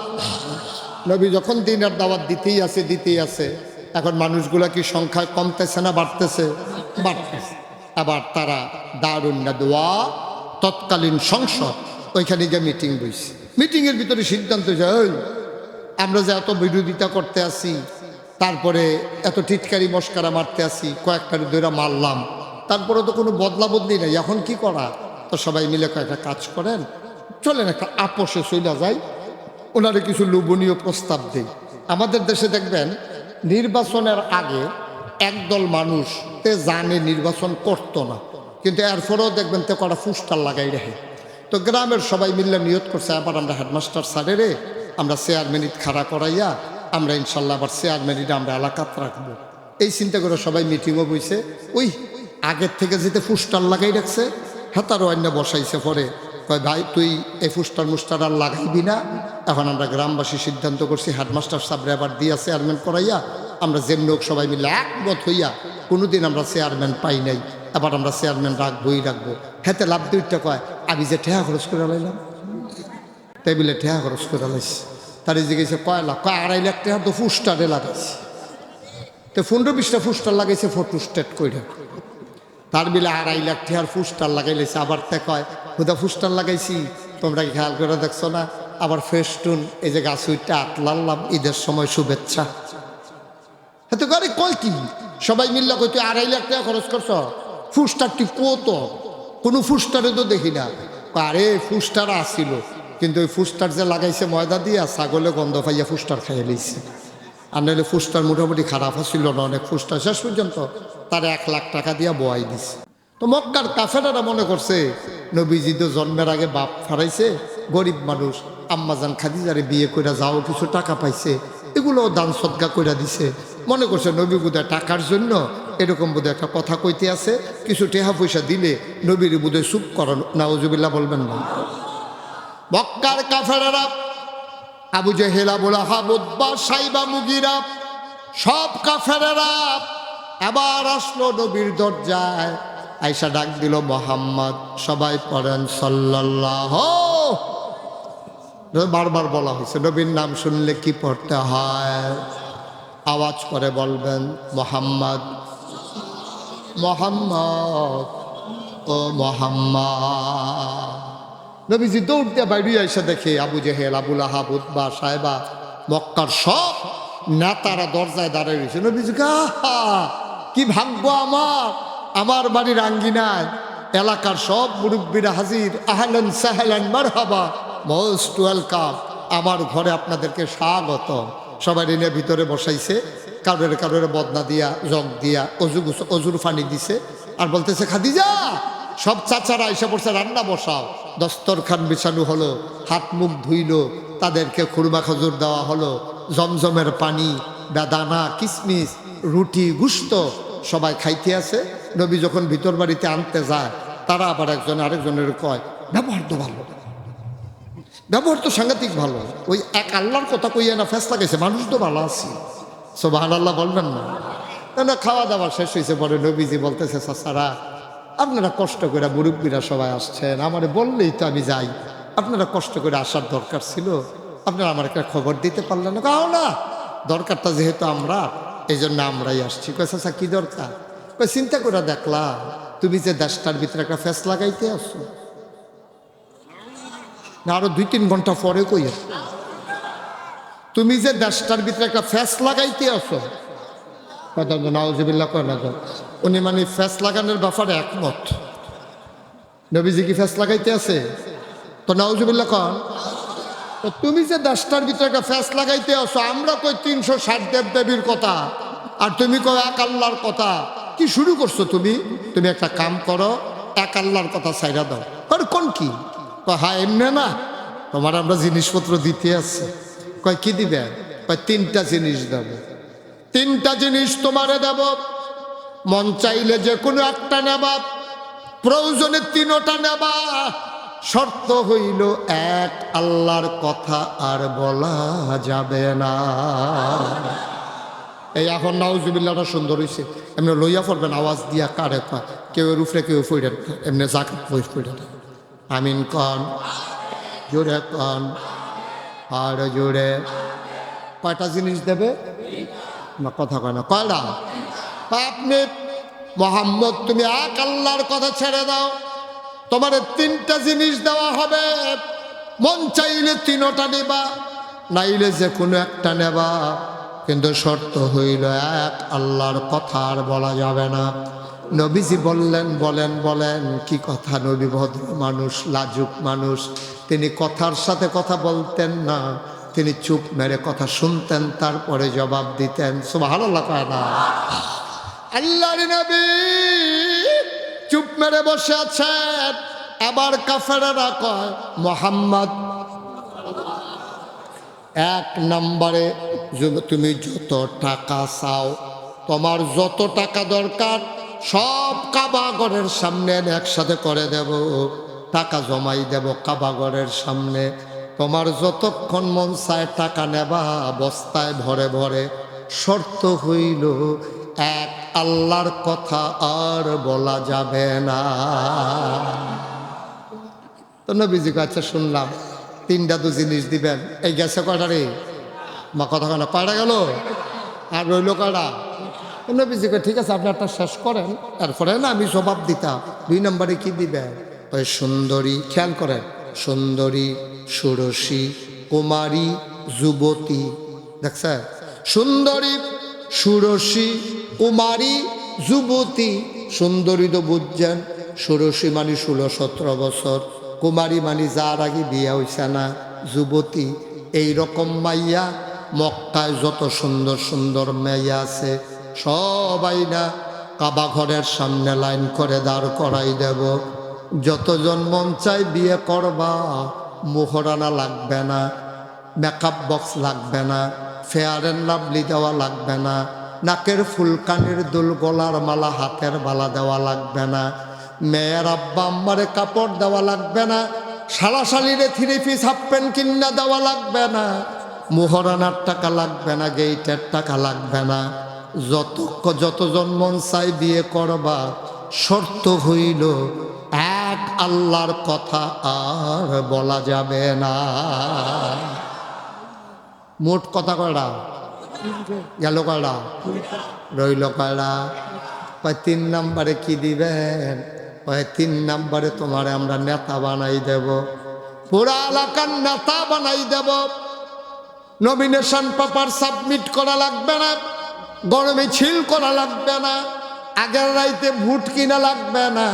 Speaker 1: নবী যখন দিনের দাওয়াত দিতেই আছে, দিতেই আছে। এখন মানুষগুলা কি সংখ্যায় কমতেছে না বাড়তেছে? বাড়তেছে। আবার তারা দারুন নাদওয়া, তৎকালীন সংসদ, ওইখানে গিয়ে মিটিং বইছে। মিটিংয়ের ভিতরে সিদ্ধান্ত যায়, আমরা যে এত বিরোধিতা করতে আসি, তারপরে এত টিটকারি মস্কারা মারতে আসি, কয়েকটা দৈরা মারলাম, তারপরে তো কোনো বদলা বদলি নেই, এখন কি করা? তো সবাই মিলে কয়েকটা কাজ করেন, চলেন একটা আপোষে চলে যায়, ওনারে কিছু লোভনীয় প্রস্তাব দেই। আমাদের দেশে দেখবেন নির্বাচনের আগে একদল মানুষ তে জানে নির্বাচন করতো না, কিন্তু এরপরেও দেখবেন তে কটা ফুস্টার লাগাই রাখে। তো গ্রামের সবাই মিললে নিয়ত করছে, আবার আমরা হেডমাস্টার স্যারেরে আমরা চেয়ারম্যানিট খাড়া করাইয়া আমরা ইনশাল্লাহ আবার চেয়ারম্যানিটা আমরা এলাকাত রাখবো। এই চিন্তা করে সবাই মিটিংও বইছে। ওই আগের থেকে যেতে ফুস্টার লাগাই রাখছে, হ্যাঁ তারও অন্য বসাইছে। পরে কয় ভাই তুই এই ফুস্টার মুস্টার আর লাগাইবি না। এখন আমরা গ্রামবাসী সিদ্ধান্ত করছি হেডমাস্টার সাহেবরে আবার দিয়া চেয়ারম্যান করাইয়া আমরা যেমনি হোক সবাই মিলে একমত হইয়া, কোনোদিন আমরা চেয়ারম্যান পাই নাই, এবার আমরা চেয়ারম্যান রাখবোই রাখবো। হেতে লাভ দুইটা কয়, আমি যে ঠেহা খরচ করে লাইলাম, তাই বলে ঠেহা খরচ করে লাইছি। তার জিজ্ঞেসে কয় লাখ, কয় 2.5 লাখ টাকা তো ফুস্টারে লাগাইছি। তো 15-20টা ফুস্টার লাগাইছে ফটো স্টেট কইরা, তার বিলে 2.5 লাখ টাকার ফুস্টার লাগাইলেছে। আবার তে কয় হুদা ফুস্টার লাগাইছি, তোমরা কি খেয়াল করে দেখছো না? আবার ফেস্টুন, এই যে গাছ উইটা আটলাল্লাম, ঈদের সময় শুভেচ্ছা। হ্যাঁ তো গাড়ি কয় কি সবাই মিললে কই তুই 2.5 লাখ টাকা খরচ করছ, ফুস্টারটি কত? কোনো ফুস্টারে তো দেখি না। আরে ফুস্টার আসছিল, কিন্তু ওই ফুস্টার যে লাগাইছে ময়দা দিয়া, ছাগলে গন্ধ পাইয়া ফুস্টার খাইয়ে লইছে। আর নাহলে ফুস্টার মোটামুটি খারাপ ছিল না, অনেক ফুস্টার। শেষ পর্যন্ত তার 1 লাখ টাকা দিয়া বোয়াই দিছে। তো মক্কার কাফেরারা মনে করছে নবীজি তো জন্মের আগে বাপ হারাইছে, গরিব মানুষ, আম্মাজান খাদিজারে বিয়ে কইরা যাও কিছু টাকা পাইছে, এগুলোও দান সদকা কইরা দিছে। মনে করছে নবী বোধহয় টাকার জন্য এরকম বোধহয় একটা কথা কইতে আছে, কিছু টেহা পয়সা দিলে নবীর বোধহয় চুপ করানো। নাউজুবিল্লাহ বলবেন না। মক্কার কাফেরেরা আবু জেহেল, আবু লাহাব, উতবা, সাইবা, মুগিরা সব কাফেরেরা আবার আসলো নবীর দরজায়, আয়েশা ডাক দিল মোহাম্মদ। সবাই পড়েন সাল্লাল্লাহু। বারবার বলা হয়েছে নবীর নাম শুনলে কি পড়তে হয়, আওয়াজ করে বলবেন মোহাম্মদ, মোহাম্মদ, ও মোহাম্মদ। নবীজি দৌড় দিয়ে বাইরে এসে দেখে আবু জেহেল, আবু লাহাব, উতবা, সাইবা মক্কার সব নেতারা দরজায় দাঁড়িয়ে রয়েছে। নবীজি কি ভাগ্য আমার, আমার বাড়ির আঙ্গিনায় এলাকার সব মুরব্বীরা হাজির। আহলান সাহলান মারহাবা, মোস্ট ওয়েলকাম, আমার ঘরে আপনাদেরকে স্বাগত। সবাই এনে ভিতরে বসাইছে, কারোর বদনা দিয়া, জগ দিয়া, অজুর পানি দিছে, আর বলতেছে খাদিজা সব চাচারা এসে পড়ছে, রান্না বসাও। দস্তরখান বিছানো হলো, হাত মুখ ধুইলো, তাদেরকে খুরমা খজুর দেওয়া হলো, জমজমের পানি, বেদানা, কিশমিশ, রুটি, গুস্ত সবাই খাইতে আছে। নবী যখন ভিতর বাড়িতে আনতে যায়, তারা আবার একজন আরেকজনের কয় ব্যবহার তো ভালো, ব্যবহার তো সাংঘাতিক ভালো। ওই এক আল্লাহর কথা কইয়া না ফেস লাগাইছে, মানুষ তো ভালো আছি। সুবহানাল্লাহ বলবেন না? না, খাওয়া দাওয়া শেষ হয়েছে। পরে নবীজি বলতেছে চাচারা আপনারা কষ্ট করে, মুরব্বীরা সবাই আসছেন, আমারে বললেই তো আমি যাই, আপনারা কষ্ট করে আসার দরকার ছিল, আপনারা আমার একটা খবর দিতে পারলেন না। কাও না, দরকারটা যেহেতু আমরা, এই জন্য আমরাই আসছি। কয় চাচা কি দরকার? কয় চিন্তা করে দেখলাম তুমি যে দেশটার ভিতরে একটা ফেস লাগাইতে আসো, না আরো 2-3 ঘন্টা পরে কই তুমি যে দেশটার ভিতরে একটা ফেস লাগাইতে আসো। নাউজুবিল্লাহ কয় না, উনি মানে ফেস লাগানোর ব্যাপারে একমত। নবীজি কি ফেস লাগাইতে আছে? তো নাউজুবিল্লাহ কন। তো তুমি যে দেশটার ভিতরে একটা ফেস লাগাইতে আসো, আমরা কই 360 দেব দেবীর কথা, আর তুমি কই এক আল্লাহর কথা। কি শুরু করছো তুমি? তুমি একটা কাম করো, এক আল্লাহর কথা ছাইরা দাও। আর কোন কি? হ্যাঁ এমনি না, তোমার আমরা জিনিসপত্র দিতে আসছি। কয় কি দিবে? কয় 3টা জিনিস দেব, 3টা জিনিস তোমারে দেব, মন চাইলে যে কোনো একটা নেবা, প্রয়োজনে 3টা নেবা, শর্ত হইল এক আল্লাহর কথা আর বলা যাবে না। এই এখন নাউজুবিল্লাহটা সুন্দর হয়েছে, এমনি লইয়া পড়বেন আওয়াজ দিয়া, কারে কেউ রুফরে কেউ ফইরেন, এমনি জাকাত বই ফইরেন। আমিন কন, জোরে কন, আর জোরে। কয়টা জিনিস দেবে? না কথা কয় না, কয়টা? আপনি মোহাম্মদ তুমি এক আল্লাহর কথা ছেড়ে দাও, তোমার 3টা জিনিস দেওয়া হবে, মন চাইলে 3টা নেবা, নাইলে যে কোনো একটা নেবা, কিন্তু শর্ত হইল এক আল্লাহর কথা আর বলা যাবে না। নবীজি বললেন, বলেন বলেন কি কথা? নবী ভদ্র মানুষ, লাজুক মানুষ, তিনি কথার সাথে কথা বলতেন না, তিনি চুপ মেরে কথা শুনতেন, তারপরে জবাব দিতেন। সুবহানাল্লাহ কয় না? আল্লাহর নবী চুপ মেরে বসে আছেন, আবার কাফেরেরা কয় মোহাম্মদ। 1 নম্বরে তুমি যত টাকা চাও, তোমার যত টাকা দরকার সব কাবাগরের সামনে একসাথে করে দেব, টাকা জমাই দেব কাবাগরের সামনে। তোমার যতক্ষণ মন চায় টাকা নেবা বস্তায় ভরে ভরে, শর্ত হইল এক আল্লাহর কথা আর বলা যাবে না। তো নবীজি আচ্ছা শুনলাম 3টা তো জিনিস দিবেন, এই গেছে কয়টা রে? মা কথা কেন, কয়টা গেল? আর রইল কয়টা? নবীজি ঠিক আছে আপনি একটা শেষ করেন, তারপরে না আমি জবাব দিতাম। 2 নম্বরে কি দিবেন? ওই সুন্দরী, খেয়াল করেন, সুন্দরী, ষোড়শী, কুমারী, যুবতী। দেখছেন? সুন্দরী, ষোড়শী, কুমারী, যুবতী। সুন্দরী তো বুঝছেন, ষোড়শী মানে 16-17 বছর, কুমারী মানে যার আগে বিয়ে হইছে না, যুবতী। এইরকম মাইয়া মক্কায় যত সুন্দর সুন্দর মেয়ে আছে সবাই না কাবা ঘরের সামনে লাইন করে দাঁড় করাই দেব। যতজন মন চাই বিয়ে করবা, মোহরানা লাগবে না, মেকআপ বক্স লাগবে না, ফেয়ার অ্যান্ড লাভলি দেওয়া লাগবে না, নাকের ফুলকানির দুল, গলার মালা, হাতের বালা দেওয়া লাগবে না, মেয়ের আব্বা আম্মারে কাপড় দেওয়া লাগবে না, শালাশালিরে 3 পিস হাফ প্যান্ট কিনা দেওয়া লাগবে না, মোহরানার টাকা লাগবে না, গেইটের টাকা লাগবে না। যতজন মন চাই বিয়ে করবা, শর্ত হইল এক আল্লাহর কথা আর বলা যাবে না। মোট কথা কয়টা গেল? কয়টা রইল? কয়টা? 3 নম্বরে কি দিবেন? 3 নম্বরে তোমারে আমরা নেতা বানাই দেব, পুরা এলাকার নেতা বানাই দেব। নমিনেশন পেপার সাবমিট করা লাগবে না, গরমে ছিল করা লাগবে না, আগের রাইতে ভোট কিনা লাগবে না,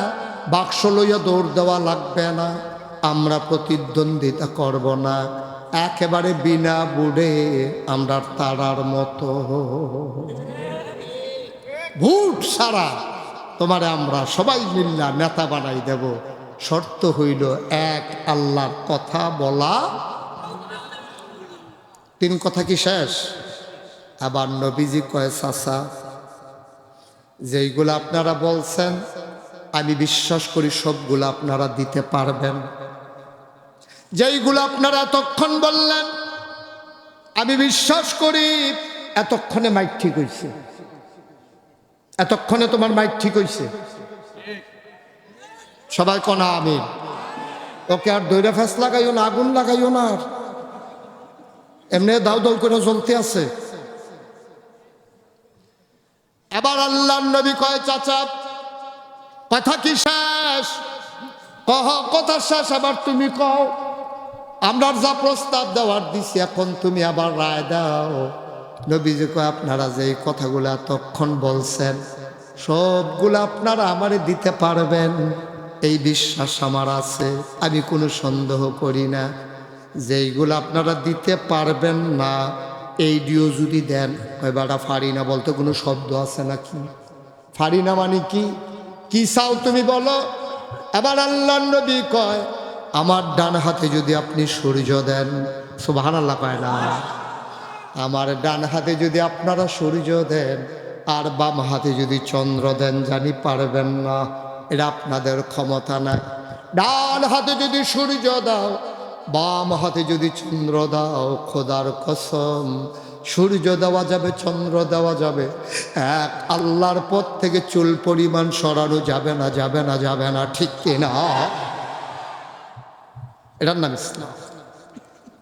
Speaker 1: বাক্স লইয়া দৌড় দেওয়া লাগবে না, আমরা প্রতিদ্বন্দ্বিতা করব না, একেবারে বিনা বুড়ে আমরা তারার মতো ভোট সারা তোমারে আমরা সবাই মিল্লা নেতা বানাই দেব। শর্ত হইল এক আল্লাহর কথা বলা। 3 কথা কি শেষ? আবার নবীজি কয়, চাচা যেইগুলো আপনারা বলছেন আমি বিশ্বাস করি সবগুলো আপনারা দিতে পারবেন, যেইগুলো আপনারা এতক্ষণ বললেন আমি বিশ্বাস করি এতক্ষণে মাইক ঠিক হইছে, এতক্ষণে তোমার মাইক ঠিক হইছে। সবাই কনা আমিন। ওকে আর দৈরা ফ্যাস লাগাইও না, আগুন লাগাইও না, আর এমনি দাউ দাউ করে জ্বলতে আছে। এবার আল্লাহর নবী কয়, চাচা কথা কি শেষ? কহ কথা শেষ, আবার তুমি কও। আমরা যা প্রস্তাব দেওয়ার দিছি এখন তুমি আবার রায় দাও। নবীজি কয়, আপনারা যে কথাগুলো এতক্ষণ বলছেন সবগুলো আপনারা আমারে দিতে পারবেন এই বিশ্বাস আমার আছে, আমি কোনো সন্দেহ করি না। যেইগুলো আপনারা দিতে পারবেন না এইডিও যদি দেন, কয় বেটা ফারি না বলতে কোনো শব্দ আছে নাকি? ফারি না মানে কি? কি চাও তুমি বলো? আবার আল্লাহর নবী কয়, আমার ডান হাতে যদি আপনি সূর্য দেন, সুবহানাল্লাহ কয় না, আমার ডান হাতে যদি আপনারা সূর্য দেন আর বাম হাতে যদি চন্দ্র দেন, জানি পারবেন না, এটা আপনাদের ক্ষমতা নাই। ডান হাতে যদি সূর্য দাও, বাম হাতে যদি চন্দ্র দাও, খোদার কসম সূর্য দেওয়া যাবে, চন্দ্র দেওয়া যাবে, এক আল্লাহর পথ থেকে চুল পরিমাণ সরানো যাবে না, যাবে না, যাবে না, ঠিক কিনা? এটার নাম ইসলাম,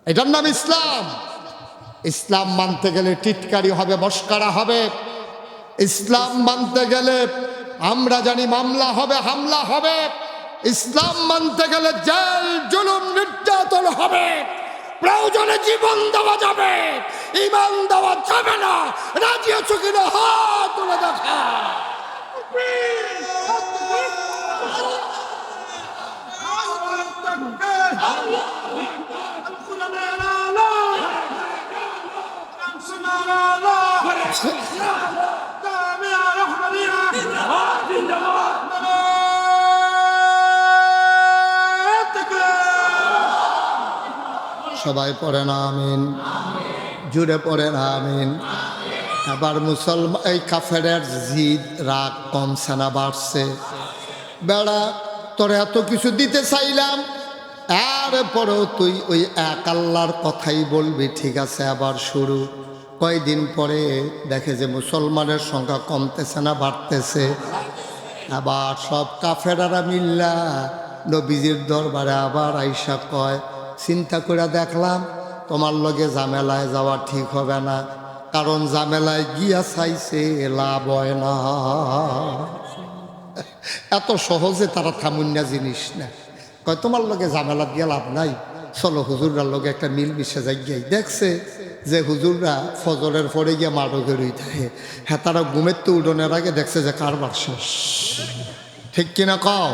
Speaker 1: এটার নাম ইসলাম। ইসলাম মানতে গেলে টিটকারি হবে, মস্কারা হবে। ইসলাম মানতে গেলে আমরা জানি মামলা হবে, হামলা হবে। ইসলাম মানতে গেলে জেল, জুলুম, নির্যাতন হবে, প্রয়োজনে জীবন দেওয়া যাবে, ঈমান দেওয়া যাবে না। রাজি আছো কিনা হাত তুলে দেখা। সবাই পড়েন আমিন, জুড়ে পড়েন আমিন। আবার মুসলমান এই কাফেরের জিদ, রাগ কমছে না বাড়ছে? বেড়া তোর এত কিছু দিতে চাইলাম, এরপরেও তুই ওই এক আল্লাহর কথাই বলবি, ঠিক আছে। আবার শুরু। কয়দিন পরে দেখে যে মুসলমানের সংখ্যা কমতেছে না বাড়তেছে। আবার সব কাফেরারা মিল্লা নবীজির দরবারে আবার আইসা কয়, চিন্তা করে দেখলাম তোমার লগে ঝামেলায় যাওয়া ঠিক হবে না, কারণ ঝামেলায় গিয়া চাইছে লাভ হয় না। এত সহজে তারা থামুন্যা জিনিস না। কয় তোমার লগে ঝামেলা গিয়া লাভ নাই, চলো হুজুররার লগে একটা মিল মিশে যাই। গিয়ে দেখছে যে হুজুররা ফজরের পরে গিয়া মাঠে রই থাকে। হ্যাঁ, তারা ঘুমের তো উঠোনের আগে দেখছে যে কারবার শেষ, ঠিক কিনা কও?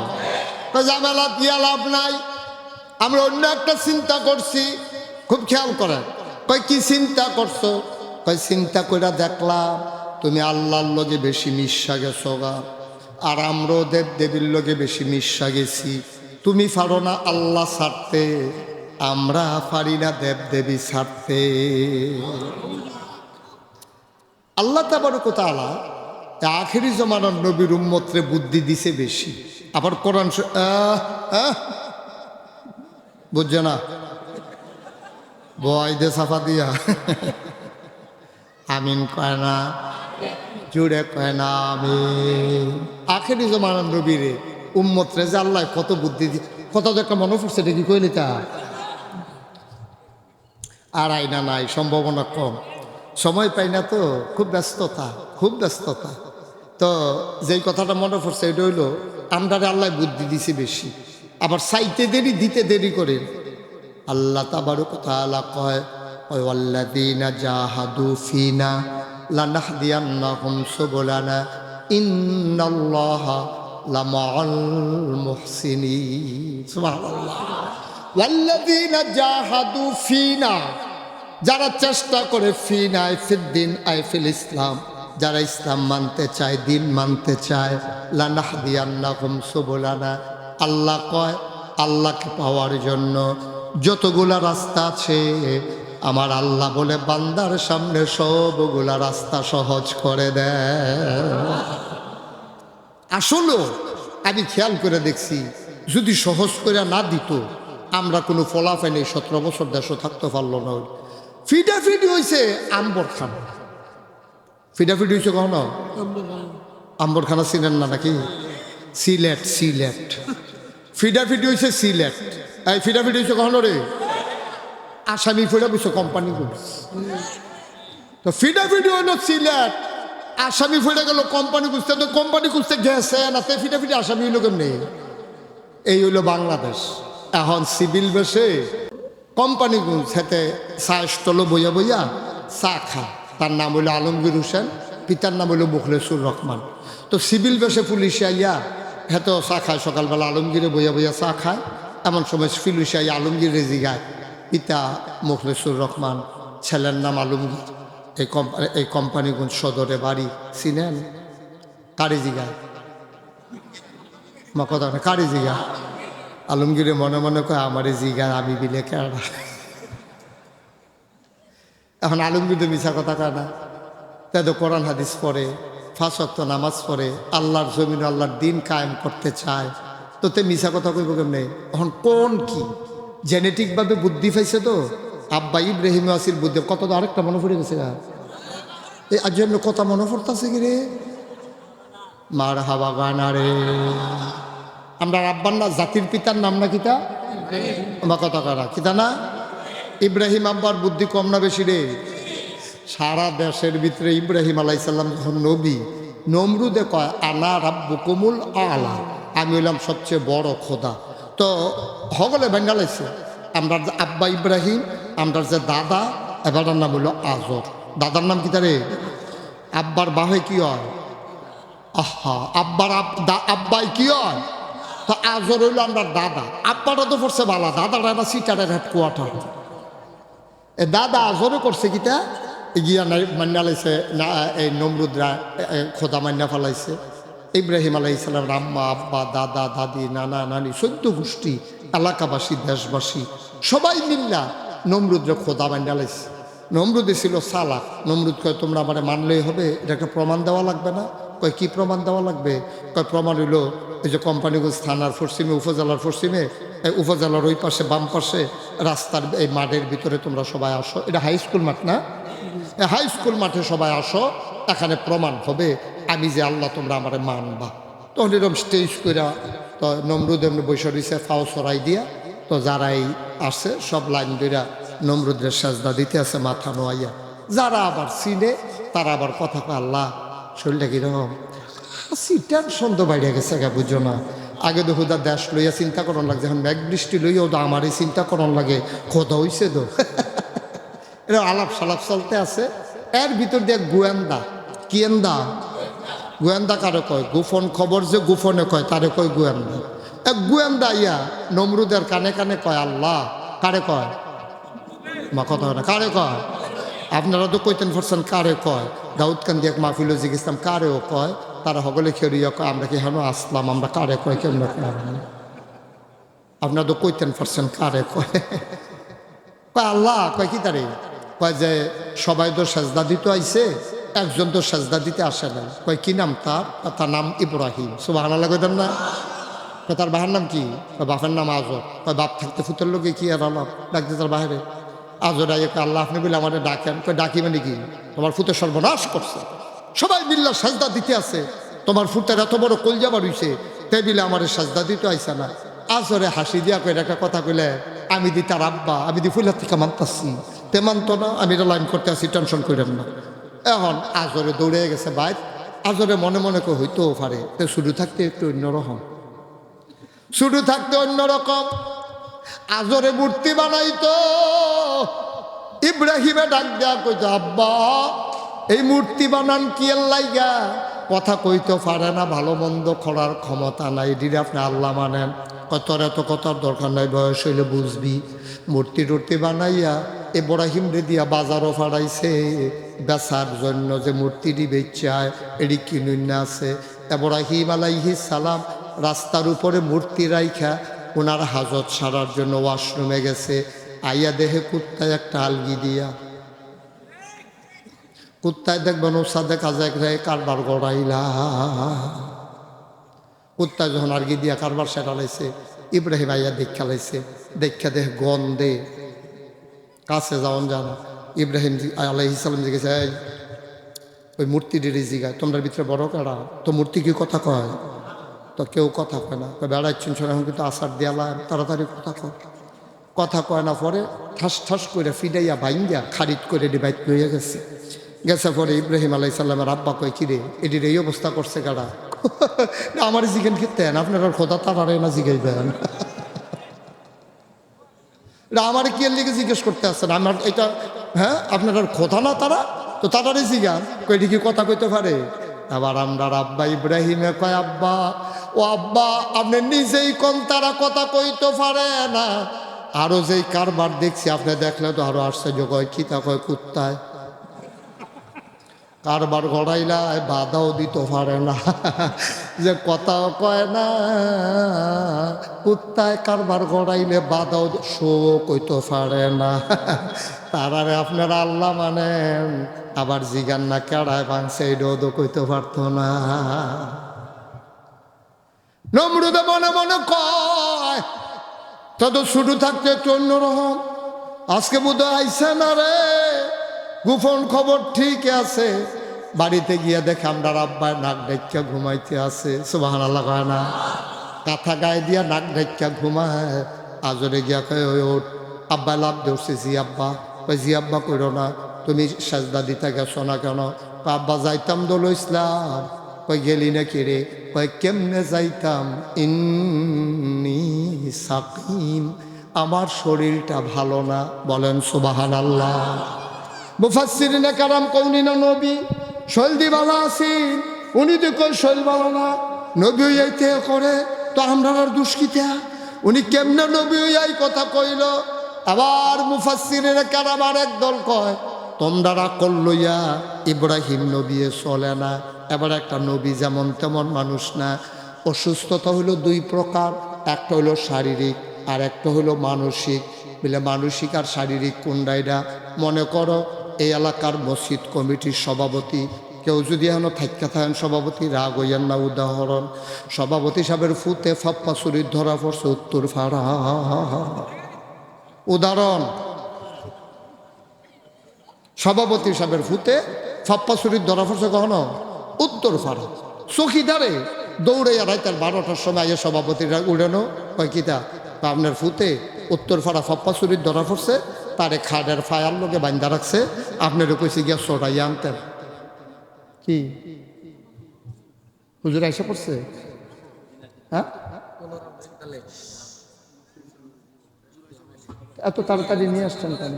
Speaker 1: ঝামেলা গিয়া লাভ নাই, আমরা অন্য একটা চিন্তা করছি। খুব খেয়াল করেন। কয় কি চিন্তা করছো? কয় চিন্তা করে দেখলাম তুমি আল্লাহর লগে বেশি মিশা গেছো গা, আর আমরাও দেব দেবীর লগে বেশি মিশা গেছি। তুমি পারো না আল্লাহ ছাড়তে, আমরা পারি না দেব দেবী ছাড়তে। আল্লাহ তাবারক ওয়া তাআলা আখেরি জমানার নবীর উম্মতরে বুদ্ধি দিছে বেশি। আবার কোরআন বুঝছে না, বয় দে সাফা দিয়া আমিন কয় না, জুড়ে কয় না আমিন। আখেরি জমানার নবীরে উম্মতরে যে আল্লাহ কত বুদ্ধি দি, কত একটা মনে পড়ছে এটা কি কইলি তা আর আইনা নাই, সম্ভাবনা কম, সময় পাই না তো, খুব ব্যস্ততা, খুব ব্যস্ততা। তো যেই কথাটা মনে পড়ছে এটা হইল আমরা আল্লাহ বুদ্ধি দিছে বেশি, আবার চাইতে দেরি দিতে দেরি করেন। আল্লাহ তাবারক ওয়া তাআলা কয় ওয়াল্লাযীনা জাহাদু ফিনা লানাহদিয়ান্নাহুম সুবুলানা ইন্নাল্লাহা লামাআল মুহসিনিন। সুবহানাল্লাহ। ওয়াল্লাযীনা জাহাদু ফিনা, যারা চেষ্টা করে, ফিনা আই ফিদ্দিন আই ফিল ইসলাম, যারা ইসলাম মানতে চায়, দিন মানতে চায়, লানাহদিয়ান্নাহুম সুবুলানা, আল্লাহ কয় আল্লাহকে পাওয়ার জন্য যতগুলা রাস্তা আছে আমার আল্লাহ বলে বান্দার সামনে সবগুলা রাস্তা সহজ করে দেয়। আসলে আমি খেয়াল করে দেখছি যদি সহজ করে না দিত আমরা কোনো ফলাফল নেই, 17 বছর দেশও থাকতে পারলো না। ফিডাফিডি হয়েছে আম্বর খানা, ফিডাফিডি হয়েছে কখনো আম্বর খানা চিনেন না নাকি? সিলেট, সিলেট ফিডাফিডি হয়েছে সিলেট। এই ফিডাফিডি হয়েছে কখনো রে? আসামি ফিডা বুঝছো কোম্পানি করছে, তো ফিডাফিডি হইল সিলেট, আসামি ফিরে গেল কোম্পানি খুঁজতে, তো কোম্পানি খুঁজতে গেছে না, তো ফিডাফিডি আসামি হইল কেমনি? এই হইল বাংলাদেশ। এখন সিভিল বেশে কোম্পানি গুনতে চা স্টল বইয়া বইয়া চা খা, তার নাম হইল আলমগীর হোসেন, পিতার নাম হইল মুখলেসুর রহমান। তো সিভিল বেশে পুলিশে আইয়া হেতো চা খায়, সকালবেলা আলমগীরে বইয়া বইয়া চা খায়। এমন সময় পুলিশে আইয়া আলমগীরে জিগায়, পিতা মুখলেসুর রহমান, ছেলের নাম আলমগীর, এই কোম্পানিগঞ্জ সদরে বাড়ি, চিনেন? কারি জিগায়, মা কথা না, কারি জিগা। আলমগীরে মনে মনে কয় আমারে জিগা, আমি বিলে কেডা। এখন আলমগীর তো মিছা কথা কয় না, তাই তো কোরআন হাদিস পড়ে, 5 ওয়াক্ত নামাজ পড়ে, আল্লাহর জমিন আল্লাহর দিন কায়েম করতে চায়, তো তে মিছা কথা কইব কেমনে? এখন কোন কি জেনেটিকভাবে বুদ্ধি পাইছে, তো আব্বা ইব্রাহিম আসির বুদ্ধি কত, আরেকটা মনে পড়ে গেছে এই আজ জন্য কথা মনে পড়তেছে কি রে? মার হাবা গানা রে। আমরা আব্বার না, জাতির পিতার নাম না কিতা, বা কথা কারা কিতা না? ইব্রাহিম আব্বার বুদ্ধি কম না বেশি রে? সারা দেশের ভিতরে ইব্রাহিম আলাইসাল্লাম যখন নবী, নমরুদে কয় আনা রাব্বুকুমুল আলা, আমি হইলাম সবচেয়ে বড় খোদা। তো হগলে বেঙ্গালাইছে আমরা আব্বা ইব্রাহিম, আমরা যে দাদা, এবার নাম হইল আজর। দাদার নাম কিতা রে? আব্বার বাহে কি হয়? আহা, আব্বার আব্বাই কি হয়? তো আজর হইল আমরা দাদা। আব্বাটা তো পড়ছে বালা, দাদাটা না সিটারের হেডকোয়ার্টার। এ দাদা আজরে করছে কিতা গিয়া মান্না লাইছে না, এই নমরুদরা খোদা মান্না ফেলাইছে। ইব্রাহিম আলাইসাল্লাম আম্মা আব্বা দাদা দাদি নানা নানি 14 গোষ্ঠী এলাকাবাসী দেশবাসী সবাই মিল্লা নমরুদরা খোদা মান্না লাইছে। নমরুদে ছিল সালাক। নমরুদ কয় তোমরা আমারে মানলেই হবে, এটাকে প্রমাণ দেওয়া লাগবে না। কয় কি প্রমাণ দেওয়া লাগবে? কয় প্রমাণ হইল এই যে কোম্পানিগঞ্জ থানার পশ্চিমে, উপজেলার পশ্চিমে, এই উপজেলার ওই পাশে বাম পাশে রাস্তার এই মাঠের ভিতরে তোমরা সবাই আসো। এটা হাই স্কুল মাঠ না? হাই স্কুল মাঠে সবাই আসো, এখানে প্রমাণ হবে আমি যে আল্লাহ, তোমরা আমারে মানবা। তখন এরকম স্টেজ কইরা তো নমরুদ এমনি বৈশা রয়েছে ফাও সরাই দিয়া। তো যারাই আসে সব লাইন ধইরা নমরুদের সাজদা দিতে আছে মাথা নোয়াইয়া। যারা আবার চিনে তারা আবার কথা কয় আল্লাহ শরীরটা কিরকম টেনশন তো বাইরে গেছে গা, বুঝো না? আগে তো হুদা দেশ লইয়া চিন্তা করন লাগে, এখন মেঘ বৃষ্টি লইয়াও তো আমারই চিন্তা করন লাগে, খোদা হইছে তো। এরা আলাপ সালাপ চলতে আছে, এর ভিতর দিয়ে গোয়েন্দা, কিয়েন্দা, গোয়েন্দা কারে কয়? গোপন খবর যে গোপনে কয় তারে কয় গোয়েন্দা। এক গোয়েন্দা ইয়া নমরুদের কানে কানে কয় আল্লাহ। কারে কয়? মা কথা না, কারে কয়? আপনারা তো কইতেন পারছেন কারে কয়। দাউদ কান্দি এক মাহফিল জিজ্ঞেসলাম কারেও কয়, তারা সকলে খেয়ে কয় আমরা কি হেন আসলাম, আমরা কারে কয় কেমন? আপনার তো কইতেন পারছেন কারে কয় কয় আল্লাহ কয় কি তারে কয় যে সবাই তো সাজদা দিতে আইছে একজন তো সাজদা দিতে আসে না কয় কি নাম তার নাম ইব্রাহিম সুবহানাল্লাহ কইতেন না কয় তার বাবার নাম কি কয় বাপের নাম আজর কয় বাপ থাকতে ফুতের লোকে কি আর আল্লাহ ডাকতে তার বাহিরে আজর আইয়ে কয় আল্লাহ আপনি বলে আমাদের ডাকেন কয় ডাকি মানে কি তোমার ফুতে সর্বনাশ করছে সবাই মিল্লা সাজদা দিতে আছে তোমার ফুটের এত বড় কলজাবা রইছে তাই বিলে আমার সাজদা দিতে আইসা না আজরে হাসি দিয়া কই একটা কথা কইলে আমি দি তার আব্বা আমি দি ফুলের থেকে মানতাছি তে মানতো না আমি এটা লাইন করতে আসি টেনশন করেন না এখন আজরে দৌড়ে গেছে বাইর আজরে মনে মনে কই হইতেও পারে তো শুরু থাকতে একটু অন্যরকম শুরু থাকতে অন্যরকম আজরে মূর্তি বানাইতো ইব্রাহিমে ডাক দেয়া কইতো আব্বা এই মূর্তি বানান কি লাইগা কথা কইতে পারে না ভালো মন্দ করার ক্ষমতা নাই দিদি আপনি আল্লাহ মানেন কতর এত কথার দরকার নাই বয়স হইলে বুঝবি মূর্তি টুর্তি বানাইয়া ইব্রাহিম রে দিয়া বাজারও ফাড়াইছে বেচার জন্য যে মূর্তিটি বেচায় এটি কিনুন না আছে ইব্রাহিম আলাইহিস সালাম রাস্তার উপরে মূর্তি রাইখা ওনার হাজত সারার জন্য ওয়াশরুমে গেছে আইয়া দেহে কুত্তায় একটা আলগি দিয়া কুত্তায় দেখবেন ওর সাথে কাজে কারবার গড়াইলা কুত্তায় যখন আলগি দিয়া কারবার সেটালাইছে ইব্রাহিম আইয়া দেখা লাইছে দেখা দেহ গন্ধে কাছে যাওন জানা ইব্রাহিম আলাইহিস সালাম জিজ্ঞেস ওই মূর্তিটির জিগায় তোমরা ভিতরে বড় কারা তো মূর্তি কি কথা কয় তো কেউ কথা কয় না বেড়াচ্ছেন শোনা এখন কিন্তু আসার দেয়ালা তাড়াতাড়ি কথা কয় না পরে ঠাস ঠাস করে ফিডাইয়া ভাইঙ্গা খারিদ করে ডিবাইট লইয়া গেছে গেছে পরে ইব্রাহিম আলাইহিস সালামের আব্বা কয় কিরে এটির এই অবস্থা করছে কারা আমার জিজ্ঞেন খেতেন আপনার খোদা তারারে না জিজ্ঞাসবেন আমার কি এর লিগে জিজ্ঞেস করতে আসছেন আমার এটা হ্যাঁ আপনার খোদা না তারা তো তারারে জিজ্ঞান কয়টি কি কথা কইতে পারে আবার আমরা আব্বা ইব্রাহিমে কয় আব্বা ও আব্বা আপনি নিজেই কোন তারা কথা কইতে পারে না আরো যেই কারবার দেখছি আপনি দেখলে তো আরো আশ্চর্য কয় কি তা কয় কুত্তায় কারবার গড়াইলায় বাধাও দিতে পারে না যে কথাও কয় না কুত্তায় কারবার গড়াইলে বাধাও শো কইতে পারে না তারারে আপনারা আল্লাহ মানেন আবার জিগান না কেড়ায় ভাঙছে এটাও তো কইতে পারতো না নমরুদে মনে মনে কয় তত শুরু থাকতে একটু অন্যরকম আজকে বোধ আইসে না রে গোপন খবর ঠিক আছে বাড়িতে গিয়ে দেখে আমরা আব্বায় নাক ঢেকা ঘুমাইতে আছে সুবহানাল্লাহ কয় না কাঁথা গায়ে দিয়া নাক ঢেকা ঘুমায় আজরে গিয়া কয় ওই ওঠ আব্বা লাভ ধরছে জি আব্বা কই জি আব্বা কইরো না তুমি সাজদা দিতে গেছো না কেন আব্বা যাইতাম দোল ইসলাম কই গেলি না কি রে কই কেমনে যাইতাম ইন্নী সাকিম আমার শরীরটা ভালো না বলেন সুবহানাল্লাহ মুফাসসিরিনে কারাম কওনিনা নবী শৈলদি ভালো আছেন উনি তো কই শৈল ভালো না নবী এইতে করে তো আমরা আর দুষ্কিতা উনি কেমনে নবী এই কথা কইল আবার মুফাসসিরিনে কারাম আরেক দল কয় তোমরা কল লইয়া ইব্রাহিম নবী চলে না এবার একটা নবী যেমন তেমন মানুষ না অসুস্থতা হলো দুই প্রকার একটা হলো শারীরিক আর একটা হলো মানসিক বলে মানসিক আর শারীরিক কোনটাইটা মনে করো এই এলাকার মসজিদ কমিটির সভাপতি কেউ যদি এখনো থাইকা থাকেন সভাপতি রাগ হইয়ান না উদাহরণ সভাপতি সাহেবের ফুতে ফাপ্পা শরীর ধরা পড়ছে উত্তর ফাড়া উদাহরণ সভাপতি সাহেবের ফুতে ফাপ্পা শরীর ধরা পড়ছে কখনো উত্তর ফাড়া চকিদারে দৌড়ে রাইতার 12টার সময় আগে সভাপতিরা উড়ানো কয় কিতা আপনার ফুতে উত্তর ফাড়া ফাপ্পা শরীর ধরা পড়ছে তারে খাটের ফায়ার লোকে বান্ধা রাখছে আপনার কইছে গিয়া চড়াইয়া আনতেন কি হুজুর আইসা পড়ছে হ্যাঁ এত তাড়াতাড়ি নিয়ে আসছেন কেন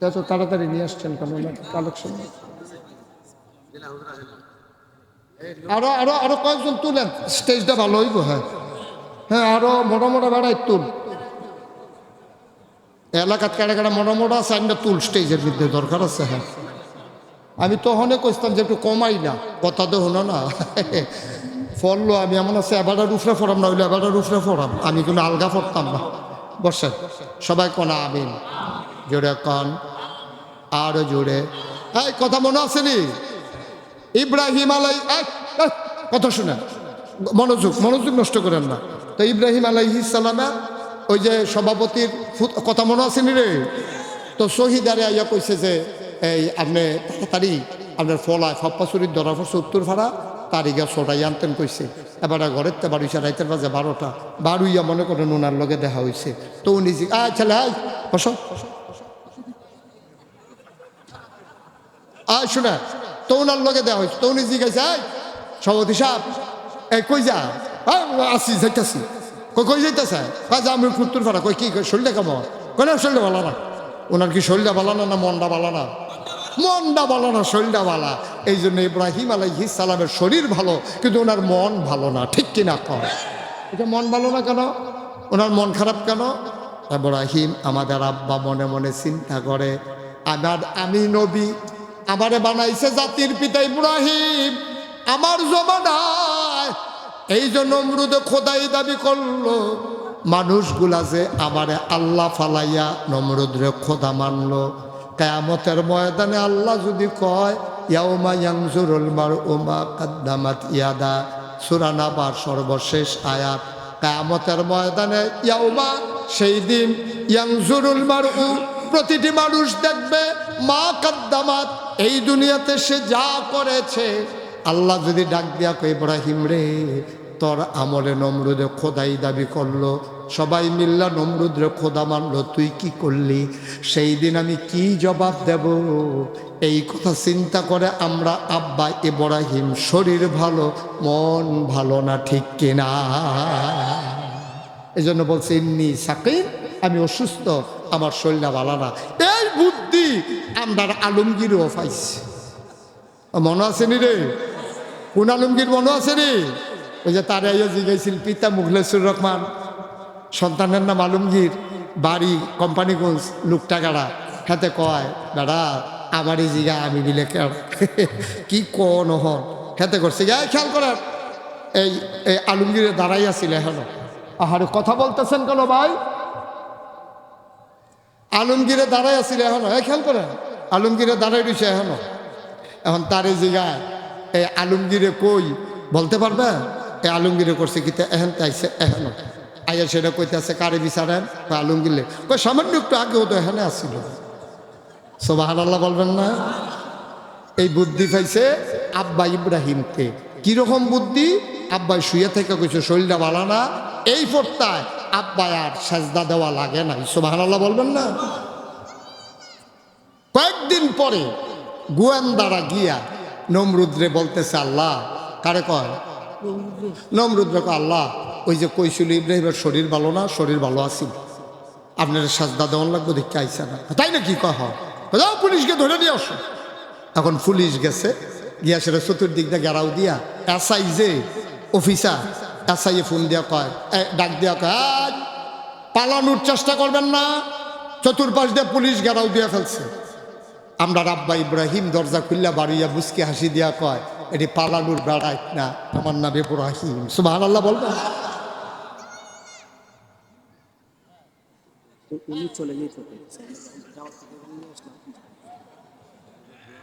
Speaker 1: এত তাড়াতাড়ি নিয়ে আসছেন কেন কালেকশন আরো আরো আরো কয়েকজন তুলেন স্টেজটা ভালো হইব হ্যাঁ হ্যাঁ আরো মোটা মোটা বেড়াই তুল এলাকাত কেড়ে কেড়ে মোটা মোটা আছে একটা তুল স্টেজের মধ্যে দরকার আছে হ্যাঁ আমি তখনই কইতাম যে একটু কমাই না কথা তো হলো না ফললো আমি এমন আছে এবারটা রুফরে ফোরাম না হইলে এবারটা রুফরে ফোরাম আমি কোনো আলগা পড়তাম না বসেন সবাই কোনা আমিন জোরে কন আরো জোরে এই কথা মনে আসেনি ইব্রাহিম কথা শুনে মনোযোগ নষ্ট করেন না তো ইব্রাহিম আলাইহিস সালামে ওই যে সভাপতির কথা মনে আসেনি রে তো শহীদারে আইয়া কইছে যে এই আপনি তাড়াতাড়ি আপনার ফলায় ফাপ্পা চুরির ধরা পড়ছে উত্তর ভাড়া তারিখে ছোটাই আনতেন কইছে এবার ঘরের তে বাড়িছে রাইতের বাজে 12টা বারুইয়া মনে করেন ওনার লগে দেখা হয়েছে তো উনি ছেলে বসো শোনা তো ওনার লগে দেওয়া হয়েছে তো উনি জিজ্ঞাসা সভাপতি সাহেব এই কই যা আসি যাইতাছি কই যাইতেছে কাজ আমি উত্তর ভাড়া কই কি শরীরটা কেমন কই না শরীরটা ভালো না ওনার কি শরীরটা ভালো না মনটা ভালো না মনটা ভালো না শরীরটা ভালো এই জন্য ইব্রাহিম আলাইহিস সালামের শরীর ভালো কিন্তু ওনার মন ভালো না ঠিক কিনা কয় এটা মন ভালো না কেন ওনার মন খারাপ কেন ইব্রাহিম আমাদের আব্বা মনে মনে চিন্তা করে আমি নবী আমারে বানাইছে জাতির পিতা ইব্রাহিম আমার জমানায় এই জন্য নমরুদে খোদাই দাবি করলো মানুষগুলা যে আমারে আল্লাহ ফালাইয়া নমরুদরে খোদা মানলো কিয়ামতের ময়দানে আল্লাহ যদি কয় ইয়াউমা ইয়ানজুরুল মারউ মা কাদ্দামাত ইয়াদা সূরা নাবার সর্বশেষ আয়াত কিয়ামতের ময়দানে ইয়াউমা সেই দিন ইয়ানজুরুল মারউ প্রতিটি মানুষ দেখবে মা কাদ্দামাত এই দুনিয়াতে সে যা করেছে আল্লাহ যদি ডাক দিয়া কই ইব্রাহিম রে তোর আমলে নমরুদে খোদাই দাবি করলো সবাই মিল্লা নমরুদরে খোদা মানলো তুই কি করলি সেই দিন আমি কি জবাব দেব এই কথা চিন্তা করে আমরা আব্বা ইব্রাহিম শরীর ভালো মন ভালো না ঠিক কিনা এই জন্য বলছে ইন্নি সাকিম আমি অসুস্থ আমার শরীরটা ভালো না এই বুদ্ধি আমরা আলমগীরও পাইছি মনে আসেনি রে কোন আলমগীর মনে আসেনি ওই যে তারা জিজ্ঞাসিল পিতা মুখলেসুর রহমান সন্তানের নাম আলমগীর বাড়ি কোম্পানিগঞ্জ লুকটাগাড়া হাতে কয় দাদা আমার এই জিগা আমি মিলে কি কোন হন খেতে করছে খেয়াল করার এই আলমগীরের দাঁড়াই আছিল এখনো আহারে কথা বলতেছেন কেন ভাই আলমগীরে দাঁড়াই আছিল এখনো খেয়াল করেন আলমগীরে দাঁড়াই রয়েছে এখনো এখন তার এই জায়গায় এই আলমগীরে কই বলতে পারবে এই আলমগীরে করছে কি এখন তাইছে এখনো আইয়া সেটা কইতে আছে কারে বিচারেন আলমগীরে কই সামান্য একটু আগেও তো এখানে আসছিল সুবহানাল্লাহ বলবেন না এই বুদ্ধি পাইছে আব্বা ইব্রাহিমকে কিরকম বুদ্ধি আব্বাই শুয়ে থেকে কইছে শরীরটা ভালো না এই ফোরটায় আব্বাই আর সাজদা দেওয়া লাগে না সুবহানাল্লাহ বলবেন না কয়েকদিন পরে গোয়েন্দারা গিয়া নমরুদরে বলতেছে আল্লাহ কারে কয় নমরুদরে কয় আল্লাহ ওই যে কইছিল ইব্রাহিমের শরীর ভালো না শরীর ভালো আছিল আপনার সাজদা দেওয়ান লাগবে দেখতে আইসা না তাই না কি কয় যাও পুলিশকে ধরে নিয়ে আসো এখন পুলিশ গেছে গিয়া সেটা চতুর্দিক দিয়ে গেরাও দিয়া এসআই যে অফিসার এসআই ফোন দিয়া কয় ডাক দিয়া কয় পালানোর চেষ্টা করবেন না চতুর্পাশ দিয়ে পুলিশ গেরাও দিয়া ফেলছে আমরা আব্বা ইব্রাহিম দরজা খুললা বাড়িয়া বুসকে হাসি দিয়া কয় এটি পালানোর বেড়ায় না আমার নাম ইব্রাহিম সুবহানাল্লাহ বলবেন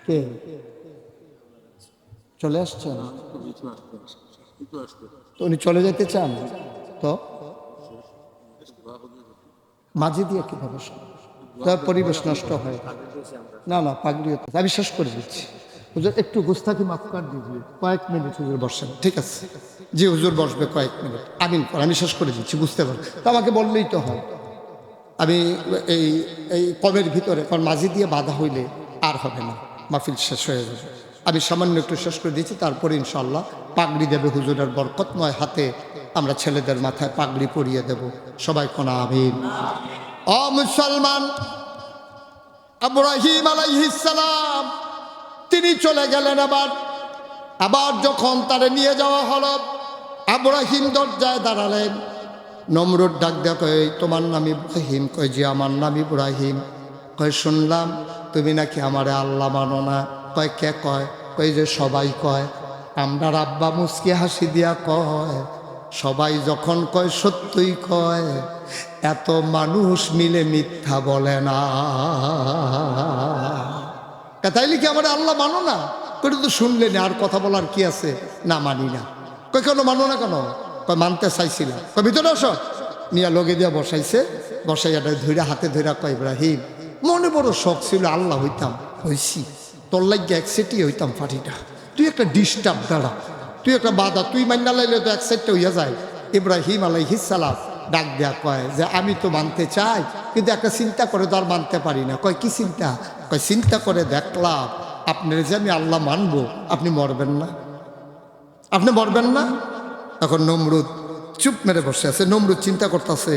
Speaker 1: কে চলে আসছেন তো উনি চলে যেতে চান তো মাঝে দিয়ে কিভাবে তার পরিবেশ নষ্ট হয় না না পাগড়ি আমি শেষ করে দিচ্ছি হুজুর একটু গুস্তাকি মাফ কর দিজিয়ে কয়েক মিনিট হুজুর বসেন ঠিক আছে জি হুজুর বসবে কয়েক মিনিট আমি শেষ করে দিচ্ছি বুঝতে পারবেন তো আমাকে বললেই তো হয় আমি এই কমের ভিতরে কারণ মাঝে দিয়ে বাধা হইলে আর হবে না মাহফিল শেষ হয়ে যাবে আমি সামান্য একটু শেষ করে দিচ্ছি তারপরে ইনশাআল্লাহ পাগড়ি দেবে হুজুরের বরকতময় হাতে আমরা ছেলেদের মাথায় পাগড়ি পরিয়ে দেব সবাই কোনা আমিন ও মুসলমান ইব্রাহিম আলাইহিস সালাম তিনি চলে গেলেন আবার যখন তারে নিয়ে যাওয়া হলো ইব্রাহিম দরজায় দাঁড়ালেন নমরুদ ডাক দেয়া কয় তোমার নাম ইব্রাহিম কয় যে আমার নাম ইব্রাহিম কয় শুনলাম তুমি নাকি আমারে আল্লাহ মানো না কয় কে কয় কয় যে সবাই কয় আমরার আব্বা মুচকি হাসি দিয়া কয়, সবাই যখন কয় সত্যই কয়, এত মানুষ মিলে মিথ্যা বলে না। তাইলে কি আমার আল্লাহ মানো না? করে তো শুনলেন, আর কথা বলার কি আছে? না মানি না। কই কেন মানো না কেন? কয় মানতে চাইছিলাম। কয় ভিতরে আসো, নিয়ে লগে দিয়া বসাইছে, বসাইয়া ধৈরা হাতে ধৈরা কয়, ইব্রাহিম মনে বড় শখ ছিল আল্লাহ হইতাম, হইছি তোর লাগিয়ে এক সেটি হইতাম ফাটিটা, তুই একটা ডিস্টার্ব দাঁড়া, তুই একটা বাধা, তুই মান্না লাইলে তো এক সাইডটা হইয়া যায়। ইব্রাহিম আলাইহিস সালাম ডাক দেয়া কয় যে আমি তো মানতে চাই, কিন্তু একটা চিন্তা করে তো আর মানতে পারি না। কয় কি চিন্তা? কয় চিন্তা করে দেখলাম আপনার যে আমি আল্লাহ মানবো, আপনি মরবেন না, আপনি মরবেন না। এখন নমরুদ চুপ মেরে বসে আছে। নমরুদ চিন্তা করতেছে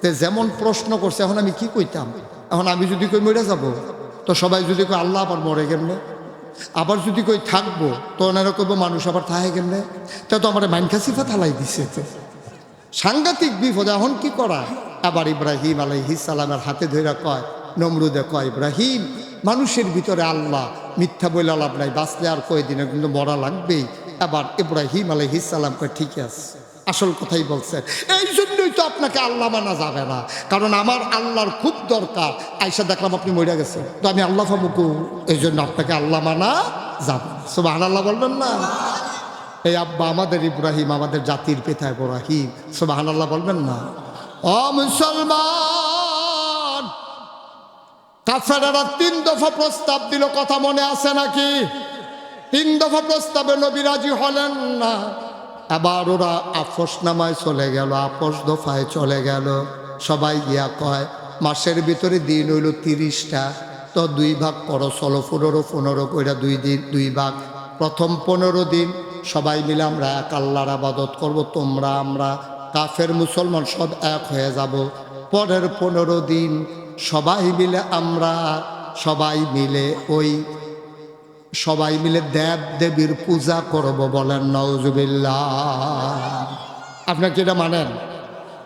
Speaker 1: যে যেমন প্রশ্ন করছে, এখন আমি কি কইতাম? এখন আমি যদি কই মরে যাব, তো সবাই যদি কই আল্লাহ আবার মরে কেমনে? আবার যদি কই থাকবো, তো ওনারা কইব মানুষ আবার থাকে কেমনে? তা তো আমার মাইনকাসিফা থালাই দিছে, সাংঘাতিক বিপদ। এখন কি করা? আবার ইব্রাহিম আলাইহিস সালামের হাতে ধইরা কয়, নমরুদে কয়, ইব্রাহিম মানুষের ভিতরে আল্লাহ, মিথ্যা বইলা লাভ নাই, বাঁচলে আর কয়দিনে কিন্তু মরা লাগবেই। আবার ইব্রাহিম আলাইহিস সালাম কয় ঠিক আছে, আসল কথাই বলছেন। এই জন্যই তো আপনাকে আল্লাহ মানা যাবে না, কারণ আমার আল্লাহর খুব দরকার। আইসা দেখলাম আপনি মরে গেছেন, তো আমি আল্লাহ ফামুকু, এই জন্য আপনাকে আল্লাহ মানা যাবে না। সুবহানাল্লাহ বলবেন না? এই আব্বা আমাদের ইব্রাহিম, আমাদের জাতির পিতা ইব্রাহিম, সুবহানাল্লাহ বলবেন না? ও মুসলমান, কাফেররা 3 দফা প্রস্তাব দিল, কথা মনে আছে নাকি? 3 দফা প্রস্তাবে নবী রাজি হলেন না। আবার ওরা আপোষ নামায় চলে গেল, আপোষ দফায় চলে গেল। সবাই গিয়া কয় মাসের ভিতরে দিন হইল 30টা, তো 2 ভাগ করো, চলো 15 কইরা 2 দিন 2 ভাগ। প্রথম 15 দিন সবাই মিলে আমরা এক আল্লাহর আবাদত করব, তোমরা আমরা কাফের মুসলমান সব এক হয়ে যাব। পরের 15 দিন সবাই মিলে আমরা সবাই মিলে দেব দেবীর পূজা করব। বলেন নাউজুবিল্লাহ। আপনারা কি এটা মানেন?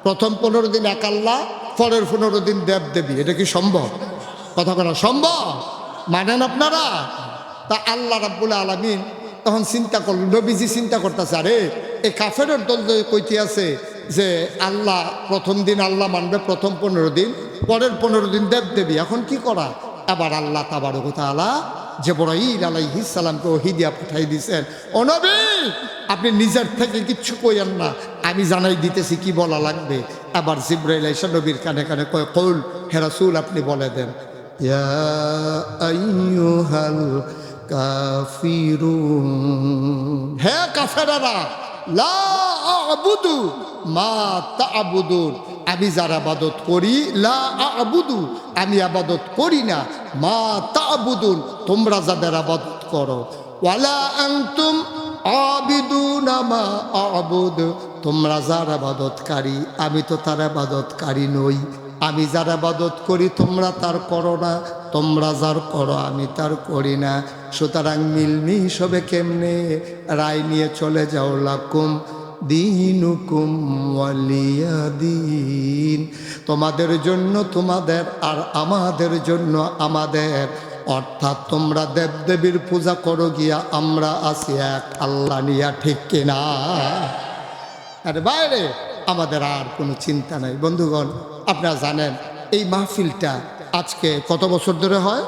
Speaker 1: প্রথম 15 দিন এক আল্লাহ, পরের 15 দিন দেব দেবী, এটা কি সম্ভব? কথা বলা সম্ভব? মানেন আপনারা? তা আল্লাহ রাব্বুল আলামিন তখন চিন্তা করল, নবীজি চিন্তা করতেছে, আরে এই কাফেরের দল কইতে আছে যে আল্লাহ প্রথম দিন আল্লাহ মানবে, প্রথম 15 দিন, পরের 15 দিন দেব দেবী, এখন কি করা? আবার আল্লাহ তাবারক ওয়া তাআলা জিবরাইল আলাইহিস সালামকে ওহী দিয়া পাঠাই দিয়েছেন, ও নবী আপনি নিজের থেকে কিচ্ছু কইেন না, আমি জানাই দিতেছি কি বলা লাগবে। আবার জিবরাইল আইসা নবীর কানে কানে কয়, কউল হে রাসূল আপনি বলে দেন, ইয়া আইয়ুহাল কাফিরুন, হে কাফেররা, লা আ'বুদু মা তা'বুদুন, আমি যার আবাদত করি, লা আ'বুদু আমি আবাদত করি না, মা তা'বুদুন তোমরা যাদের আবাদত করো, ওয়ালা আনতুম আবিদুনা মা আ'বুদ তোমরা যার আবাদতকারী আমি তো তার আবাদতকারী নই, আমি যার আবাদত করি তোমরা তার করো না, তোমরা যার করো আমি তার করি না। সুতরাং মিলমিশ হবে কেমনে? রায় নিয়ে চলে যাও, লাকুম দীনুকুম ওয়ালিয়া দীন, তোমাদের জন্য তোমাদের, আর আমাদের জন্য আমাদের। অর্থাৎ তোমরা দেবদেবীর পূজা করো গিয়া, আমরা আছি এক আল্লাহ নিয়া, ঠিক কিনা? আরে বাইরে আমাদের আর কোনো চিন্তা নাই। বন্ধুগণ আপনারা জানেন এই মাহফিলটা আজকে কত বছর ধরে হয়?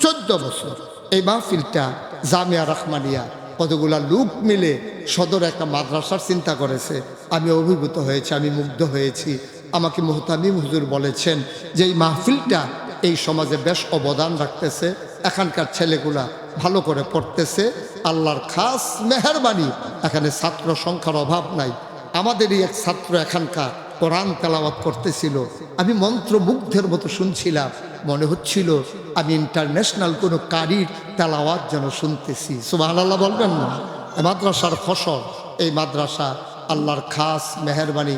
Speaker 1: 14 বছর। এই মাহফিলটা জামিয়া রহমানিয়া কতগুলা লোক মিলে সদর একটা মাদ্রাসার চিন্তা করেছে। আমি অভিভূত হয়েছি, আমি মুগ্ধ হয়েছি। আমাকে মুহতামিম হুজুর বলেছেন যে এই মাহফিলটা এই সমাজে বেশ অবদান রাখতেছে, এখানকার ছেলেগুলা ভালো করে পড়তেছে, আল্লাহর খাস মেহেরবানি, এখানে ছাত্র সংখ্যার অভাব নাই। আমাদেরই এক ছাত্র এখানকার কোরআন তেলাওয়াত করতেছিল, আমি মন্ত্রমুগ্ধের মতো শুনছিলাম, মনে হচ্ছিল আমি ইন্টারন্যাশনাল কোনো কারির তেলাওয়াত যেন শুনতেছি। সুবহানাল্লাহ বলবেন না? মাদ্রাসার ফসল, এই মাদ্রাসা আল্লাহর খাস মেহেরবানি।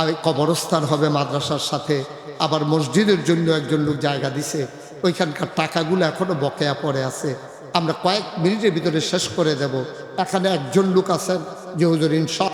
Speaker 1: আমি কবরস্থান হবে মাদ্রাসার সাথে, আবার মসজিদের জন্য একজন লোক জায়গা দিছে, ওইখানকার টাকাগুলো এখনো বকেয়া পড়ে আছে, আমরা কয়েক মিনিটের ভিতরে শেষ করে দেব। এখানে একজন লোক আছেন যে হুজুর ইনশাআল্লাহ